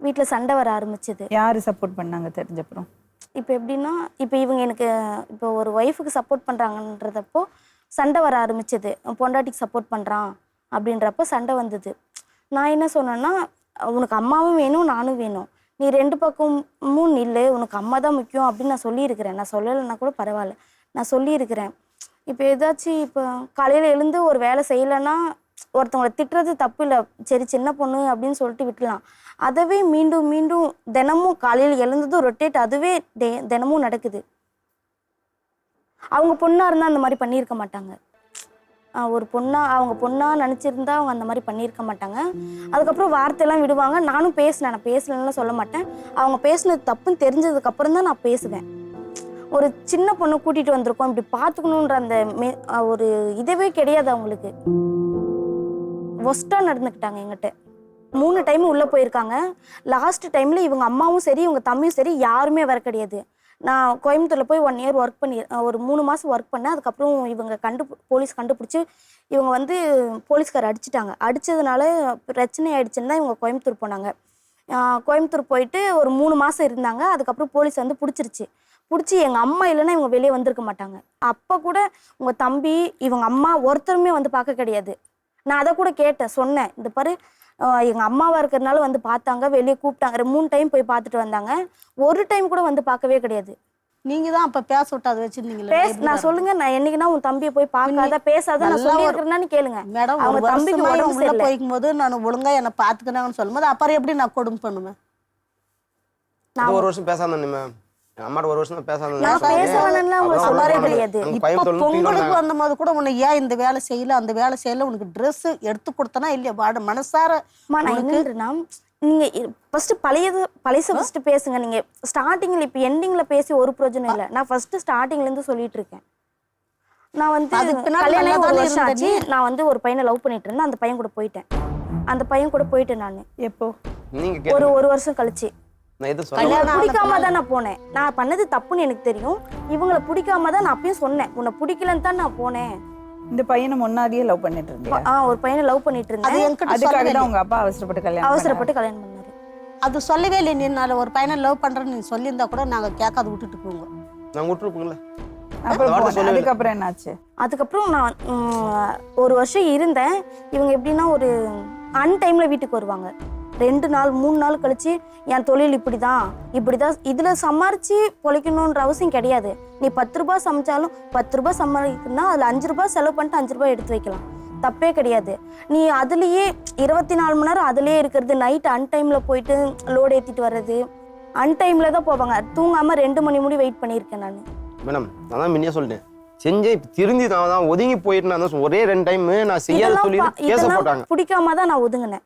வீட்டில் சண்டை வர ஆரம்பிச்சது. யார் சப்போர்ட் பண்ணாங்க தெரிஞ்சப்புறம்? இப்போ எப்படின்னா, இப்போ இவங்க எனக்கு இப்போ ஒரு ஒய்ஃபுக்கு சப்போர்ட் பண்ணுறாங்கன்றதப்போ சண்டை வர ஆரம்பிச்சது. பொண்டாட்டிக்கு சப்போர்ட் பண்ணுறான் அப்படின்றப்போ சண்டை வந்தது. நான் என்ன சொன்னேன்னா, உனக்கு அம்மாவும் வேணும் நானும் வேணும், நீ 2 பக்கமும் நில்லு, உனக்கு அம்மா தான் முக்கியம் அப்படின்னு நான் சொல்லியிருக்கிறேன். நான் சொல்லலைன்னா கூட பரவாயில்ல, நான் சொல்லியிருக்கிறேன். இப்போ ஏதாச்சும் இப்போ காலையில் எழுந்து ஒரு வேலை செய்யலைன்னா ஒருத்தவங்களை திட்டுறது தப்பு இல்லை, சரி சின்ன பொண்ணு அப்படின்னு சொல்லிட்டு விட்டுலாம். அதவே மீண்டும் மீண்டும் தினமும் காலையில் எழுந்ததும் ரொட்டேட் அதுவே தினமும் நடக்குது. அவங்க பொண்ணாக இருந்தால் அந்த மாதிரி பண்ணியிருக்க மாட்டாங்க. ஒரு அவங்க பொண்ணாக நினச்சிருந்தா அவங்க அந்த மாதிரி பண்ணியிருக்க மாட்டாங்க. அதுக்கப்புறம் வார்த்தையெல்லாம் விடுவாங்க. நானும் பேசினேன், நான் பேசலன்னு சொல்ல மாட்டேன். அவங்க பேசினது தப்புன்னு தெரிஞ்சதுக்கப்புறம் தான் நான் பேசுவேன். ஒரு சின்ன பொண்ணை கூட்டிகிட்டு வந்திருக்கோம், இப்படி பார்த்துக்கணுன்ற அந்த ஒரு இதுவே கிடையாது அவங்களுக்கு. ஒஸ்ட்டாக நடந்துக்கிட்டாங்க எங்கிட்ட. 3 டைம் உள்ளே போயிருக்காங்க. லாஸ்ட் டைமில் இவங்க அம்மாவும் சரி இவங்க தம்பியும் சரி யாருமே வர கிடையாது. நான் கோயம்புத்தூரில் போய் 1 இயர் ஒர்க் பண்ணி ஒரு 3 மாதம் ஒர்க் பண்ணேன். அதுக்கப்புறம் இவங்க போலீஸ் கண்டுபிடிச்சி இவங்க வந்து போலீஸ்கார் அடிச்சிட்டாங்க. அடித்ததுனால பிரச்சனை ஆகிடுச்சுன்னு தான் இவங்க கோயம்புத்தூர் போனாங்க. கோயம்புத்தூர் போயிட்டு ஒரு 3 மாதம் இருந்தாங்க. அதுக்கப்புறம் போலீஸ் வந்து பிடிச்சிருச்சு. பிடிச்சி எங்கள் அம்மா இல்லைன்னா இவங்க வெளியே வந்திருக்க மாட்டாங்க. அப்போ கூட உங்கள் தம்பி இவங்க அம்மா ஒருத்தருமே வந்து பார்க்க கிடையாது. நான் அதை கூட கேட்டேன், சொன்னேன், இந்த பாரு எங்கள் அம்மாவாக இருக்கிறதுனால வந்து பார்த்தாங்க, வெளியே கூப்பிட்டாங்க. 3 டைம் போய் பார்த்துட்டு வந்தாங்க. ஒரு டைம் கூட வந்து பார்க்கவே கிடையாது. நீங்கள் தான் அப்போ பேச விட்டு அதை வச்சுருந்தீங்களே. நான் சொல்லுங்க, நான் என்னைக்குன்னா உன் தம்பியை போய் பார்க்காத பேசாத நான் சொல்லியிருக்கிறேன்னு கேளுங்க. மேடம், அவங்க தம்பிக்கு உள்ள போய்க்கும் போது நான் ஒழுங்கா என்னை பார்த்துக்கினாங்கன்னு சொல்லும்போது அப்புறம் எப்படி நான் கொடுமை பண்ணுவேன்? நான் 1 வருஷம் பேசாம மேம், அம்மாட்ட 1 வருஷம் பேசாம கிடையாது. இப்போ பொங்கலுக்கு வந்தபோது கூட உன்னை ஏன் இந்த வேலை செய்யல அந்த வேலை செய்யல, உனக்கு ட்ரெஸ் எடுத்து கொடுத்தனா இல்லையா வாட மனசார. நீங்க ஃபர்ஸ்ட் பழைய ஃபர்ஸ்ட் பேசுங்க. நீங்க ஸ்டார்டிங்ல இப்ப எண்டிங்ல பேசி ஒரு பிரயோஜனம் இல்லை. நான் ஃபர்ஸ்ட் ஸ்டார்டிங்ல இருந்து சொல்லிட்டு இருக்கேன். நான் வந்து கல்யாணம் 1 வருஷம் ஆச்சு. நான் வந்து ஒரு பையனை லவ் பண்ணிட்டு இருந்தேன். அந்த பையன் கூட போயிட்டேன். நான் எப்போ ஒரு வருஷம் கழிச்சு பிடிக்காம தான் நான் போனேன். நான் பண்ணது தப்புன்னு எனக்கு தெரியும். இவங்களை பிடிக்காம தான் நான் அப்பயும் சொன்னேன், உன்னை பிடிக்கலன்னு தான் நான் போனேன். இந்த பையனை முன்னாடியே லவ் பண்ணிட்டு இருந்தேன். ஒரு பையனை லவ் பண்ணிட்டு இருந்தேன். அதுக்காக தான் உங்க அப்பா அவசரப்பட்டு கல்யாணம் பண்ணாரு. அது சொல்லவே இல்லை. நீ நான் ஒரு பையனை லவ் பண்றேன்னு நீ சொல்லியிருந்தா கூட நாங்க கேட்காத விட்டுட்டு போங்க. நாங்க விட்டுருப்போங்களா? அதுக்கப்புறம் என்னாச்சு? அதுக்கப்புறம் நான் 1 வருஷம் இருந்தேன். இவங்க எப்படின்னா ஒரு அன்டைம்ல வீட்டுக்கு வருவாங்க. 2 நாள் 3 நாள் கழிச்சு என் தொழில் இப்படிதான் இதுல சம்பாரிச்சு பொழைக்கணுன்ற அவசியம் கிடையாது. நீ 10 ரூபாய் சமைச்சாலும் 10 ரூபாய் சம்பாதிக்கணும்னா அதுல 5 ரூபாய் செலவு பண்ணிட்டு 5 ரூபாய் எடுத்து வைக்கலாம், தப்பே கிடையாது. நீ அதுலயே 24 மணி நேரம் அதுலயே இருக்கிறது, நைட் அன்டைம்ல போயிட்டு லோடு ஏத்திட்டு வர்றது, அன்டைம்ல தான் போவாங்க. தூங்காம 2 மணி முடி வெயிட் பண்ணியிருக்கேன் நான். மேடம் நான் தான் முன்னே சொல்லிட்டேன், செஞ்சேன் திருந்தி தான் ஒதுங்கி போயிட்டு ஒரே 2 டைம் நான் செய்யாத சொல்லி கேச போட்டாங்க. பிடிக்காம தான் நான் ஒதுங்கினேன்.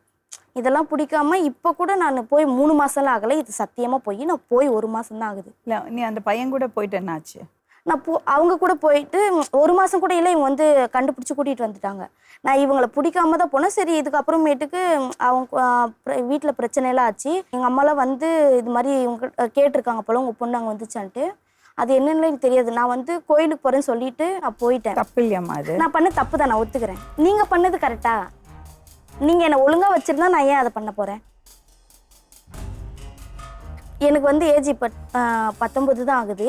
இதெல்லாம் பிடிக்காம இப்போ கூட நான் போய் 3 மாசம்லாம் ஆகலை. இது சத்தியமா நான் போய் 1 மாசம் தான் ஆகுது. இல்லை, நீ அந்த பையன் கூட போயிட்டு என்னாச்சு? நான் அவங்க கூட போயிட்டு 1 மாசம் கூட இல்லை. இவங்க வந்து கண்டுபிடிச்சி கூட்டிகிட்டு வந்துட்டாங்க. நான் இவங்களை பிடிக்காம தான் போனேன். சரி, இதுக்கப்புறமேட்டுக்கு அவங்க வீட்டில் பிரச்சனையெல்லாம் ஆச்சு. எங்கள் அம்மாலாம் வந்து இது மாதிரி இவங்க கேட்டிருக்காங்க போல, உங்கள் பொண்ணு அங்கே வந்துச்சான்ட்டு. அது என்னன்னு எனக்கு தெரியாது. நான் வந்து கோயிலுக்கு போகிறேன்னு சொல்லிட்டு நான் போயிட்டேன். தப்பு இல்லையாம்மா அது? நான் பண்ண தப்பு தான், நான் ஒத்துக்கிறேன். நீங்கள் பண்ணது கரெக்டா? நீங்கள் என்னை ஒழுங்காக வச்சுருந்தா நான் ஏன் அதை பண்ண போகிறேன்? எனக்கு வந்து ஏஜ் இப்போ 19 தான் ஆகுது.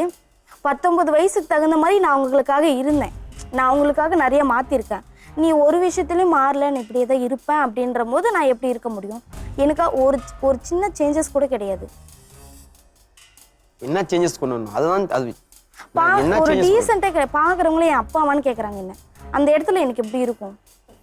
19 வயசுக்கு தகுந்த மாதிரி நான் அவங்களுக்காக இருந்தேன். நான் அவங்களுக்காக நிறைய மாற்றிருக்கேன். நீ ஒரு விஷயத்துலையும் மாறலன்னு இப்படியே தான் இருப்பேன் அப்படின்ற போது நான் எப்படி இருக்க முடியும்? எனக்கு ஒரு சின்ன சேஞ்சஸ் கூட கிடையாது. என்ன சேஞ்சஸ் கொண்டு வரணும்? அதுதான் அது ஒரு டீசெண்டாக பார்க்குறவங்களே என் அப்பா அம்மான்னு கேட்குறாங்க. என்ன அந்த இடத்துல எனக்கு எப்படி இருக்கும்?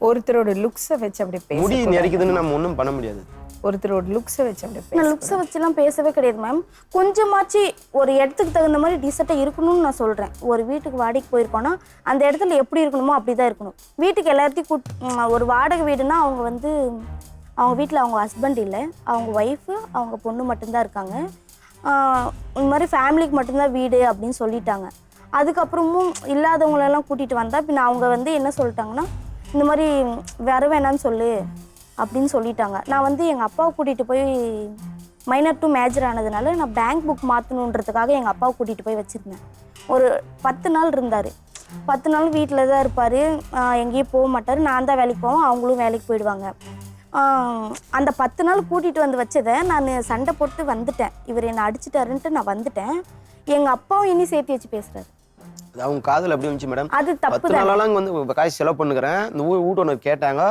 ஒருத்தரோட லுக்ஸை வச்சு அப்படி முடி நெரிக்குதுன்னு நம்ம ஒன்றும் பண்ண முடியாது. ஒருத்தரோட லுக்ஸை வச்சு அப்படி நான் லுக்ஸை வச்சுலாம் பேசவே கிடையாது மேம். கொஞ்சமாச்சு ஒரு இடத்துக்கு தகுந்த மாதிரி டீசெண்டாக இருக்கணும்னு நான் சொல்கிறேன். ஒரு வீட்டுக்கு வாடகைக்கு போயிருக்கோன்னா அந்த இடத்துல எப்படி இருக்கணுமோ அப்படி தான் இருக்கணும். வீட்டுக்கு எல்லாத்தையும் ஒரு வாடகை வீடுனா அவங்க வந்து அவங்க வீட்டில் அவங்க ஹஸ்பண்ட் இல்லை, அவங்க ஒய்ஃபு அவங்க பொண்ணு மட்டும்தான் இருக்காங்க. இந்த மாதிரி ஃபேமிலிக்கு மட்டும்தான் வீடு அப்படின்னு சொல்லிட்டாங்க. அதுக்கப்புறமும் இல்லாதவங்களெல்லாம் கூட்டிகிட்டு வந்தால் பின்ன அவங்க வந்து என்ன சொல்லிட்டாங்கன்னா, இந்த மாதிரி வர வேணான்னு சொல்லு அப்படின்னு சொல்லிட்டாங்க. நான் வந்து எங்கள் அப்பாவை கூட்டிகிட்டு போய் மைனர் டு மேஜர் ஆனதுனால நான் பேங்க் புக் மாற்றணுன்றதுக்காக எங்கள் அப்பாவை கூட்டிகிட்டு போய் வச்சுருந்தேன். ஒரு 10 நாள் இருந்தார். 10 நாள் வீட்டில் தான் இருப்பார், எங்கேயும் போக மாட்டார். நான் தான் வேலைக்கு போவேன், அவங்களும் வேலைக்கு போயிடுவாங்க. அந்த 10 நாள் கூட்டிகிட்டு வந்து வச்சதை நான் சண்டை போட்டு வந்துட்டேன். இவர் என்னை அடிச்சிட்டாருன்ட்டு நான் வந்துட்டேன். எங்கள் அப்பாவும் இனி சேர்த்து வச்சு பேசுகிறாரு. அவங்க காதல் அப்படி வந்துச்சு மேடம். அது தப்பு. 10 நாளாக வந்து காசு செலவு பண்ணுகிறேன், இந்த வீட்டு ஒன்று கேட்டாங்க,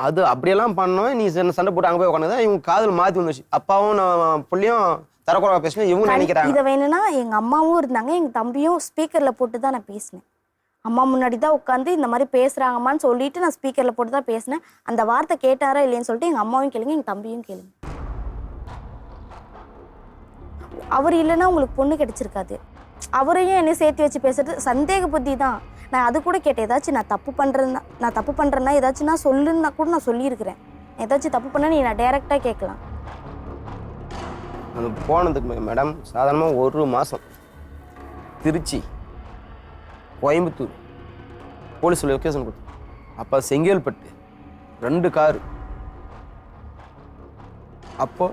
அது அப்படியெல்லாம் பண்ணோம். நீ சண்டை போட்டு அங்கே போய் உட்காந்து இவங்க காதல் மாற்றி வந்துச்சு. அப்பாவும் நான் பிள்ளையும் தரக்குறவா பேசினேன் இவங்க நினைக்கிறாங்க. இதை வேணும்னா எங்கள் அம்மாவும் இருந்தாங்க, எங்கள் தம்பியும் ஸ்பீக்கரில் போட்டு தான் நான் பேசினேன். அம்மா முன்னாடி தான் உட்காந்து இந்த மாதிரி பேசுகிறாங்கம்மான்னு சொல்லிட்டு நான் ஸ்பீக்கரில் போட்டு தான் பேசினேன். அந்த வார்த்தை கேட்டாரா இல்லைன்னு சொல்லிட்டு எங்கள் அம்மாவும் கேளுங்க, எங்கள் தம்பியும் கேளுங்க. அவர் இல்லைன்னா உங்களுக்கு பொண்ணு கிடைச்சிருக்காது. அவரையும் என்னை சேர்த்து வச்சு பேசுறது சந்தேக புத்தி தான். நான் அது கூட கேட்டேன், ஏதாச்சும் நான் தப்பு பண்ணுறேன்னா ஏதாச்சும் நான் சொல்லுன்னா கூட நான் சொல்லியிருக்கிறேன். ஏதாச்சும் தப்பு பண்ண நீ நான் டைரெக்டாக கேட்கலாம். அந்த போனதுக்கு மேடம் சாதாரணமாக 1 மாதம் திருச்சி கோயம்புத்தூர் போலீஸ் லொக்கேஷன் கொடுத்து, அப்போ செங்கல்பட்டு 2 காரு. அப்போ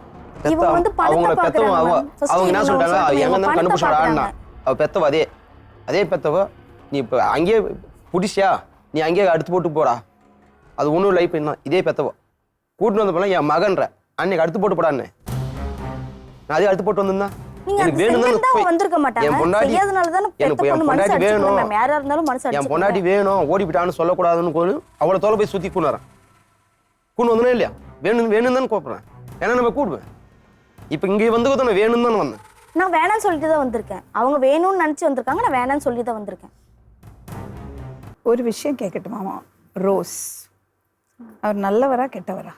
இவங்க வந்து அவங்கள பணத்தை பெத்தவங்க பார்க்குறாங்க. அவங்க என்ன சொல்லிட்டாங்க, எங்க தான் கண்டுபிடிச்சோட ஆடினா அவ பெத்தவ அதே பெத்தவ நீ இப்போ அங்கேயே பிடிச்சியா, நீ அங்கேயே அடுத்து போட்டு போடா, அது ஒன்றும் லைஃப் என்ன இதே பெத்தவ கூட்டிட்டு வந்த போல என் மகன்ற அன்னைக்கு அடுத்து போட்டு போடான்னு நான் அதே அடுத்து போட்டு வந்திருந்தா எனக்கு வேணும் வந்திருக்க மாட்டாங்க. என் பொண்டாட்டி எனக்கு என் பொண்டாட்டி வேணும், யாரா இருந்தாலும் மனசு என் பொண்டாட்டி வேணும் ஓடிவிட்டான்னு சொல்லக்கூடாதுன்னு அவ்வளோ தோலை போய் சுற்றி கூணுறேன். கூண்டு வந்தனே இல்லையா, வேணும் தானே கூப்பிட்றேன். ஏன்னா நம்ம கூடுவேன். இப்போ இங்கே வந்து நான் வேணும் தானே வந்தேன். நான் வேணாம்னு சொல்லிட்டு தான் வந்திருக்கேன். அவங்க வேணும்னு நினச்சி வந்திருக்காங்க, நான் வேணாம்னு சொல்லி தான் வந்திருக்கேன். ஒரு விஷயம் கேட்கட்டுமாமா ரோஸ், அவர் நல்லவரா கெட்டவரா?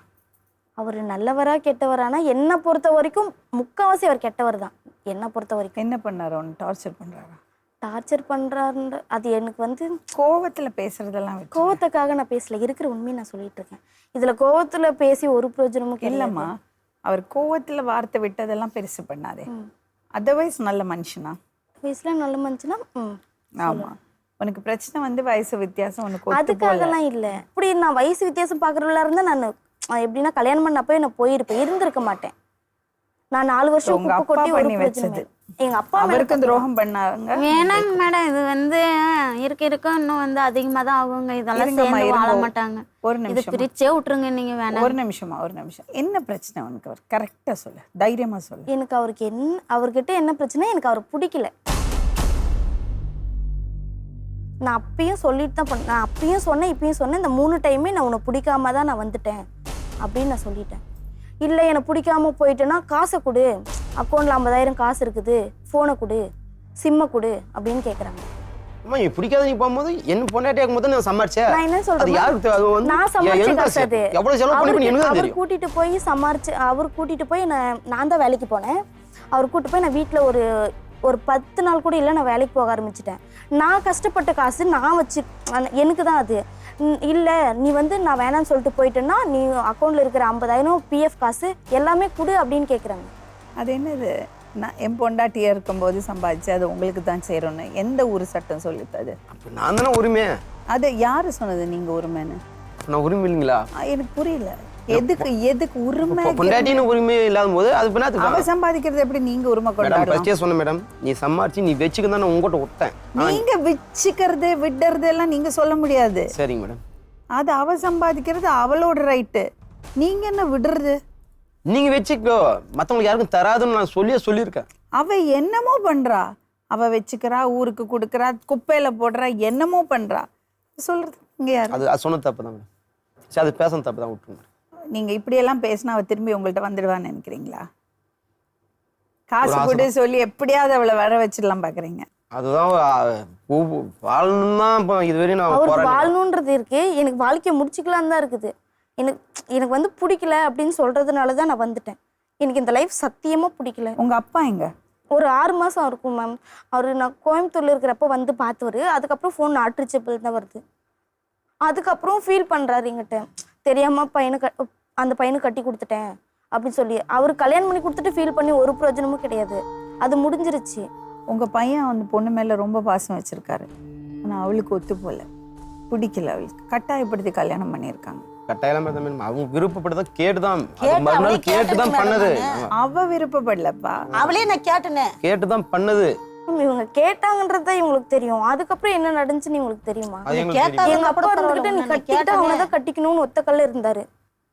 அவர் நல்லவரா கெட்டவரானா என்னை பொறுத்த வரைக்கும் முக்கால்வாசி அவர் கெட்டவர் தான். என்னை பொறுத்த வரைக்கும் என்ன பண்ணாரு? அவனை டார்ச்சர் பண்றாரா? டார்ச்சர் பண்ணுறாருன்ற அது எனக்கு வந்து கோவத்துல பேசுறதெல்லாம் வச்சு. கோவத்துக்காக நான் பேசல, இருக்கிற உண்மையை நான் சொல்லிட்டு இருக்கேன். இதில் கோவத்தில் பேசி ஒரு பிரயோஜனமும் இல்லைம்மா, அவர் கோவத்துல வார்த்தை விட்டதெல்லாம் பெருசு பண்ணாதே. அதர்வைஸ் நல்ல மனுஷனா? வயசுல நல்ல மனுஷனா? ஆமா. உனக்கு பிரச்சனை வந்து வயசு வித்தியாசம் உனக்கு அதுக்காகலாம் இல்லை. இப்படி நான் வயசு வித்தியாசம் பார்க்குறவளா இருந்தால் நான் எப்படின்னா கல்யாணம் பண்ணப்போ நான் போயிருப்பேன், இருந்திருக்க மாட்டேன். நான் 4 வருஷம் உங்க அப்பா பண்ணி வச்சது. எங்க அப்பா அவருக்கு துரோகம் பண்ணாங்க. வேணாங்க மேடம், இது வந்து இருக்க இன்னும் வந்து அதிகமா தான் ஆகுங்க. இதெல்லாம் சேர்ந்து வாழ மாட்டாங்க. ஒரு இது நிமிஷம் பிரிச்சே விட்டுருங்க நீங்க. வேணாம். ஒரு நிமிஷம். என்ன பிரச்சனை உனக்கு? அவர் கரெக்டா சொல்லு, தைரியமா சொல்லு. எனக்கு அவர்கிட்ட என்ன பிரச்சனை, எனக்கு அவர் பிடிக்கல. நான் அப்பயும் சொல்லிட்டு தான் நான் அப்பயும் சொன்னேன், இப்பயும் சொன்னேன். இந்த 3 டைமே நான் உன்னை பிடிக்காம தான் நான் வந்துட்டேன் அப்படின்னு நான் சொல்லிட்டேன். இல்லை எனக்கு பிடிக்காம போயிட்டேன்னா காசை கொடு, அக்கௌண்ட்ல 50,000 காசு இருக்குது, ஃபோனை கொடு, சிம்மை கொடு அப்படின்னு கேட்குறாங்க. அம்மா நீ பிடிக்காத நீ போகும்போது என்ன பொண்டாட்டி ஆகும்போது நான் சம்பாரிச்சேன். நான் என்ன சொல்றேன், நான் சம்பாரிச்ச காசு அது. எவ்வளவு செலவு பண்ணி எனக்கு அவர் தெரியும். கூட்டிட்டு போய் சம்பாரிச்சு அவர் கூட்டிட்டு போய் நான் தான் வேலைக்கு போனேன். அவர் கூட்டிட்டு போய் நான் வீட்டில் ஒரு 10 நாள் கூட இல்லை, நான் வேலைக்கு போக ஆரம்பிச்சிட்டேன். நான் கஷ்டப்பட்ட காசு நான் வச்சு எனக்கு தான் அது. இல்லை நீ வந்து நான் வேணான்னு சொல்லிட்டு போயிட்டேன்னா நீ அக்கௌண்ட்டில் இருக்கிற 50,000 பிஎஃப் காசு எல்லாமே கொடு அப்படின்னு கேட்குறாங்க. அது என்னது? நான் என் பொண்டாட்டியா இருக்கும்போது சம்பாதிச்சு அது உங்களுக்கு தான் சேரும்னு எந்த ஊர் சட்டம் சொல்லித்தது? அப்போ நான் தானே உரிமை. அது யாரு சொன்னது நீங்க உரிமைன்னு? நான் உரிமை இல்லைங்களா? எனக்கு புரியல. எதுக்கு உரிமை? பொண்டாட்டின்னு உரிமை இல்லாத போது அது பண்ணாது. அவ சம்பாதிக்கிறது எப்படி நீங்க உரிமை கொண்டாடலாம்? ஃபர்ஸ்டே சொன்னேன் மேடம், நீ சம்பாரிச்சு நீ வெச்சுக்கு தான் நான் உங்ககிட்ட விட்டேன். நீங்க வச்சுக்கிறது விடுறது எல்லாம் நீங்க சொல்ல முடியாது. சரிங்க மேடம். அது அவ சம்பாதிக்கிறது அவளோட ரைட்டு. நீங்க என்ன விடுறது? நீங்க வச்சுக்கோ, மற்றவங்களுக்கு யாருக்கும் தராதுன்னு நான் சொல்லியிருக்கேன். அவ என்னமோ பண்றா, அவ வச்சுக்கிறா, ஊருக்கு கொடுக்குறா, குப்பையில போடுறா, என்னமோ பண்றா. சொல்றது இங்க யாரு? அது சொன்ன தப்பு தான் மேடம். சரி, அது பேச தப்பு தான், விட்டுருங்க. நீங்க இப்படியெல்லாம் பேசினா அவ திரும்பி உங்கள்கிட்ட வந்துடுவான்னு நினைக்கிறீங்களா? காசு கூட சொல்லி எப்படியாவது அவளை வர வச்சிடலாம் பாக்குறீங்க. அதுதான் வாழணும் தான். இப்போ இதுவரையும் நான் அவருக்கு வாழணுன்றது இருக்கு, எனக்கு வாழ்க்கையை முடிச்சுக்கலான்னு தான் இருக்குது. எனக்கு வந்து பிடிக்கல அப்படின்னு சொல்றதுனால தான் நான் வந்துட்டேன். எனக்கு இந்த லைஃப் சத்தியமா பிடிக்கல. உங்க அப்பா எங்க? ஒரு 6 மாசம் இருக்கும் மேம். அவர் நான் கோயம்புத்தூர்ல இருக்கிறப்ப வந்து பார்த்தவர். அதுக்கப்புறம் ஃபோன் நாட் ரீச்சபிள் தான் வருது. அதுக்கப்புறம் ஃபீல் பண்றாரு என்கிட்ட, தெரியாம அந்த பையனை கட்டி கொடுத்துட்டேன் அப்படின்னு சொல்லி. அவர் கல்யாணம் பண்ணி கொடுத்துட்டு ஃபீல் பண்ணி ஒரு பிரயோஜனமும் கிடையாது, அது முடிஞ்சிருச்சு. உங்க பையன் அந்த பொண்ணு மேல ரொம்ப பாசம் வச்சிருக்காரு. ஆனா அவளுக்கு ஒத்து போல, பிடிக்கல. அவளுக்கு கட்டாயப்படுத்தி கல்யாணம் பண்ணியிருக்காங்க. கட்டாயம் அவங்க விருப்பப்பட்டுதான் கேட்டுதான் பண்ணது. அவ விருப்பப்படலப்பா, அவளே நான் கேட்டுதான் பண்ணது. இவங்க கேட்டாங்கன்றத இவங்களுக்கு தெரியும். அதுக்கப்புறம் என்ன நடந்துச்சுன்னு இவங்களுக்கு தெரியுமா? எங்க அப்பா இருந்துகிட்டு நீ கட்டிக்கிட்டு அவனதான் கட்டிக்கணும்னு ஒத்த கல்ல இருந்தாரு.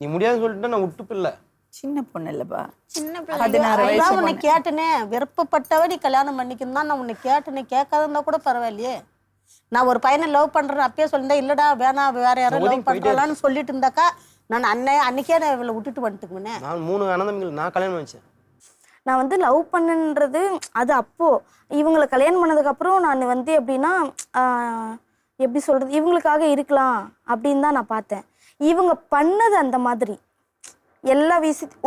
நீ முடியாதுன்னு சொல்லிட்டு நான் விட்டுப்பில்ல. சின்ன பொண்ணு இல்லப்பா, சின்ன 16 வயசு. உன்னை கேட்டுனே, விருப்பப்பட்டவ நீ கல்யாணம் பண்ணிக்கணும் தான் நான் உன்னை கேட்டுனே. கேட்காதுன்னா கூட பரவாயில்லையே. நான் ஒரு பையனை லவ் பண்றேன் அப்பயே சொல்லியிருந்தேன், இல்லடா வேணாம் வேற யாரும் லவ் பண்றலான்னு சொல்லிட்டு இருந்தாக்கா நான் அன்னைக்கே நான் இவளை விட்டுட்டு வந்துட்டுக்குனே. நான் 3 அண்ணன் நான் கல்யாணம் வச்சேன். நான் வந்து லவ் பண்ணுன்றது அது அப்போ. இவங்களை கல்யாணம் பண்ணதுக்கப்புறம் நான் வந்து எப்படின்னா எப்படி சொல்றது, இவங்களுக்காக இருக்கலாம் அப்படின்னு தான் நான் பார்த்தேன். இவங்க பண்ணது அந்த மாதிரி எல்லா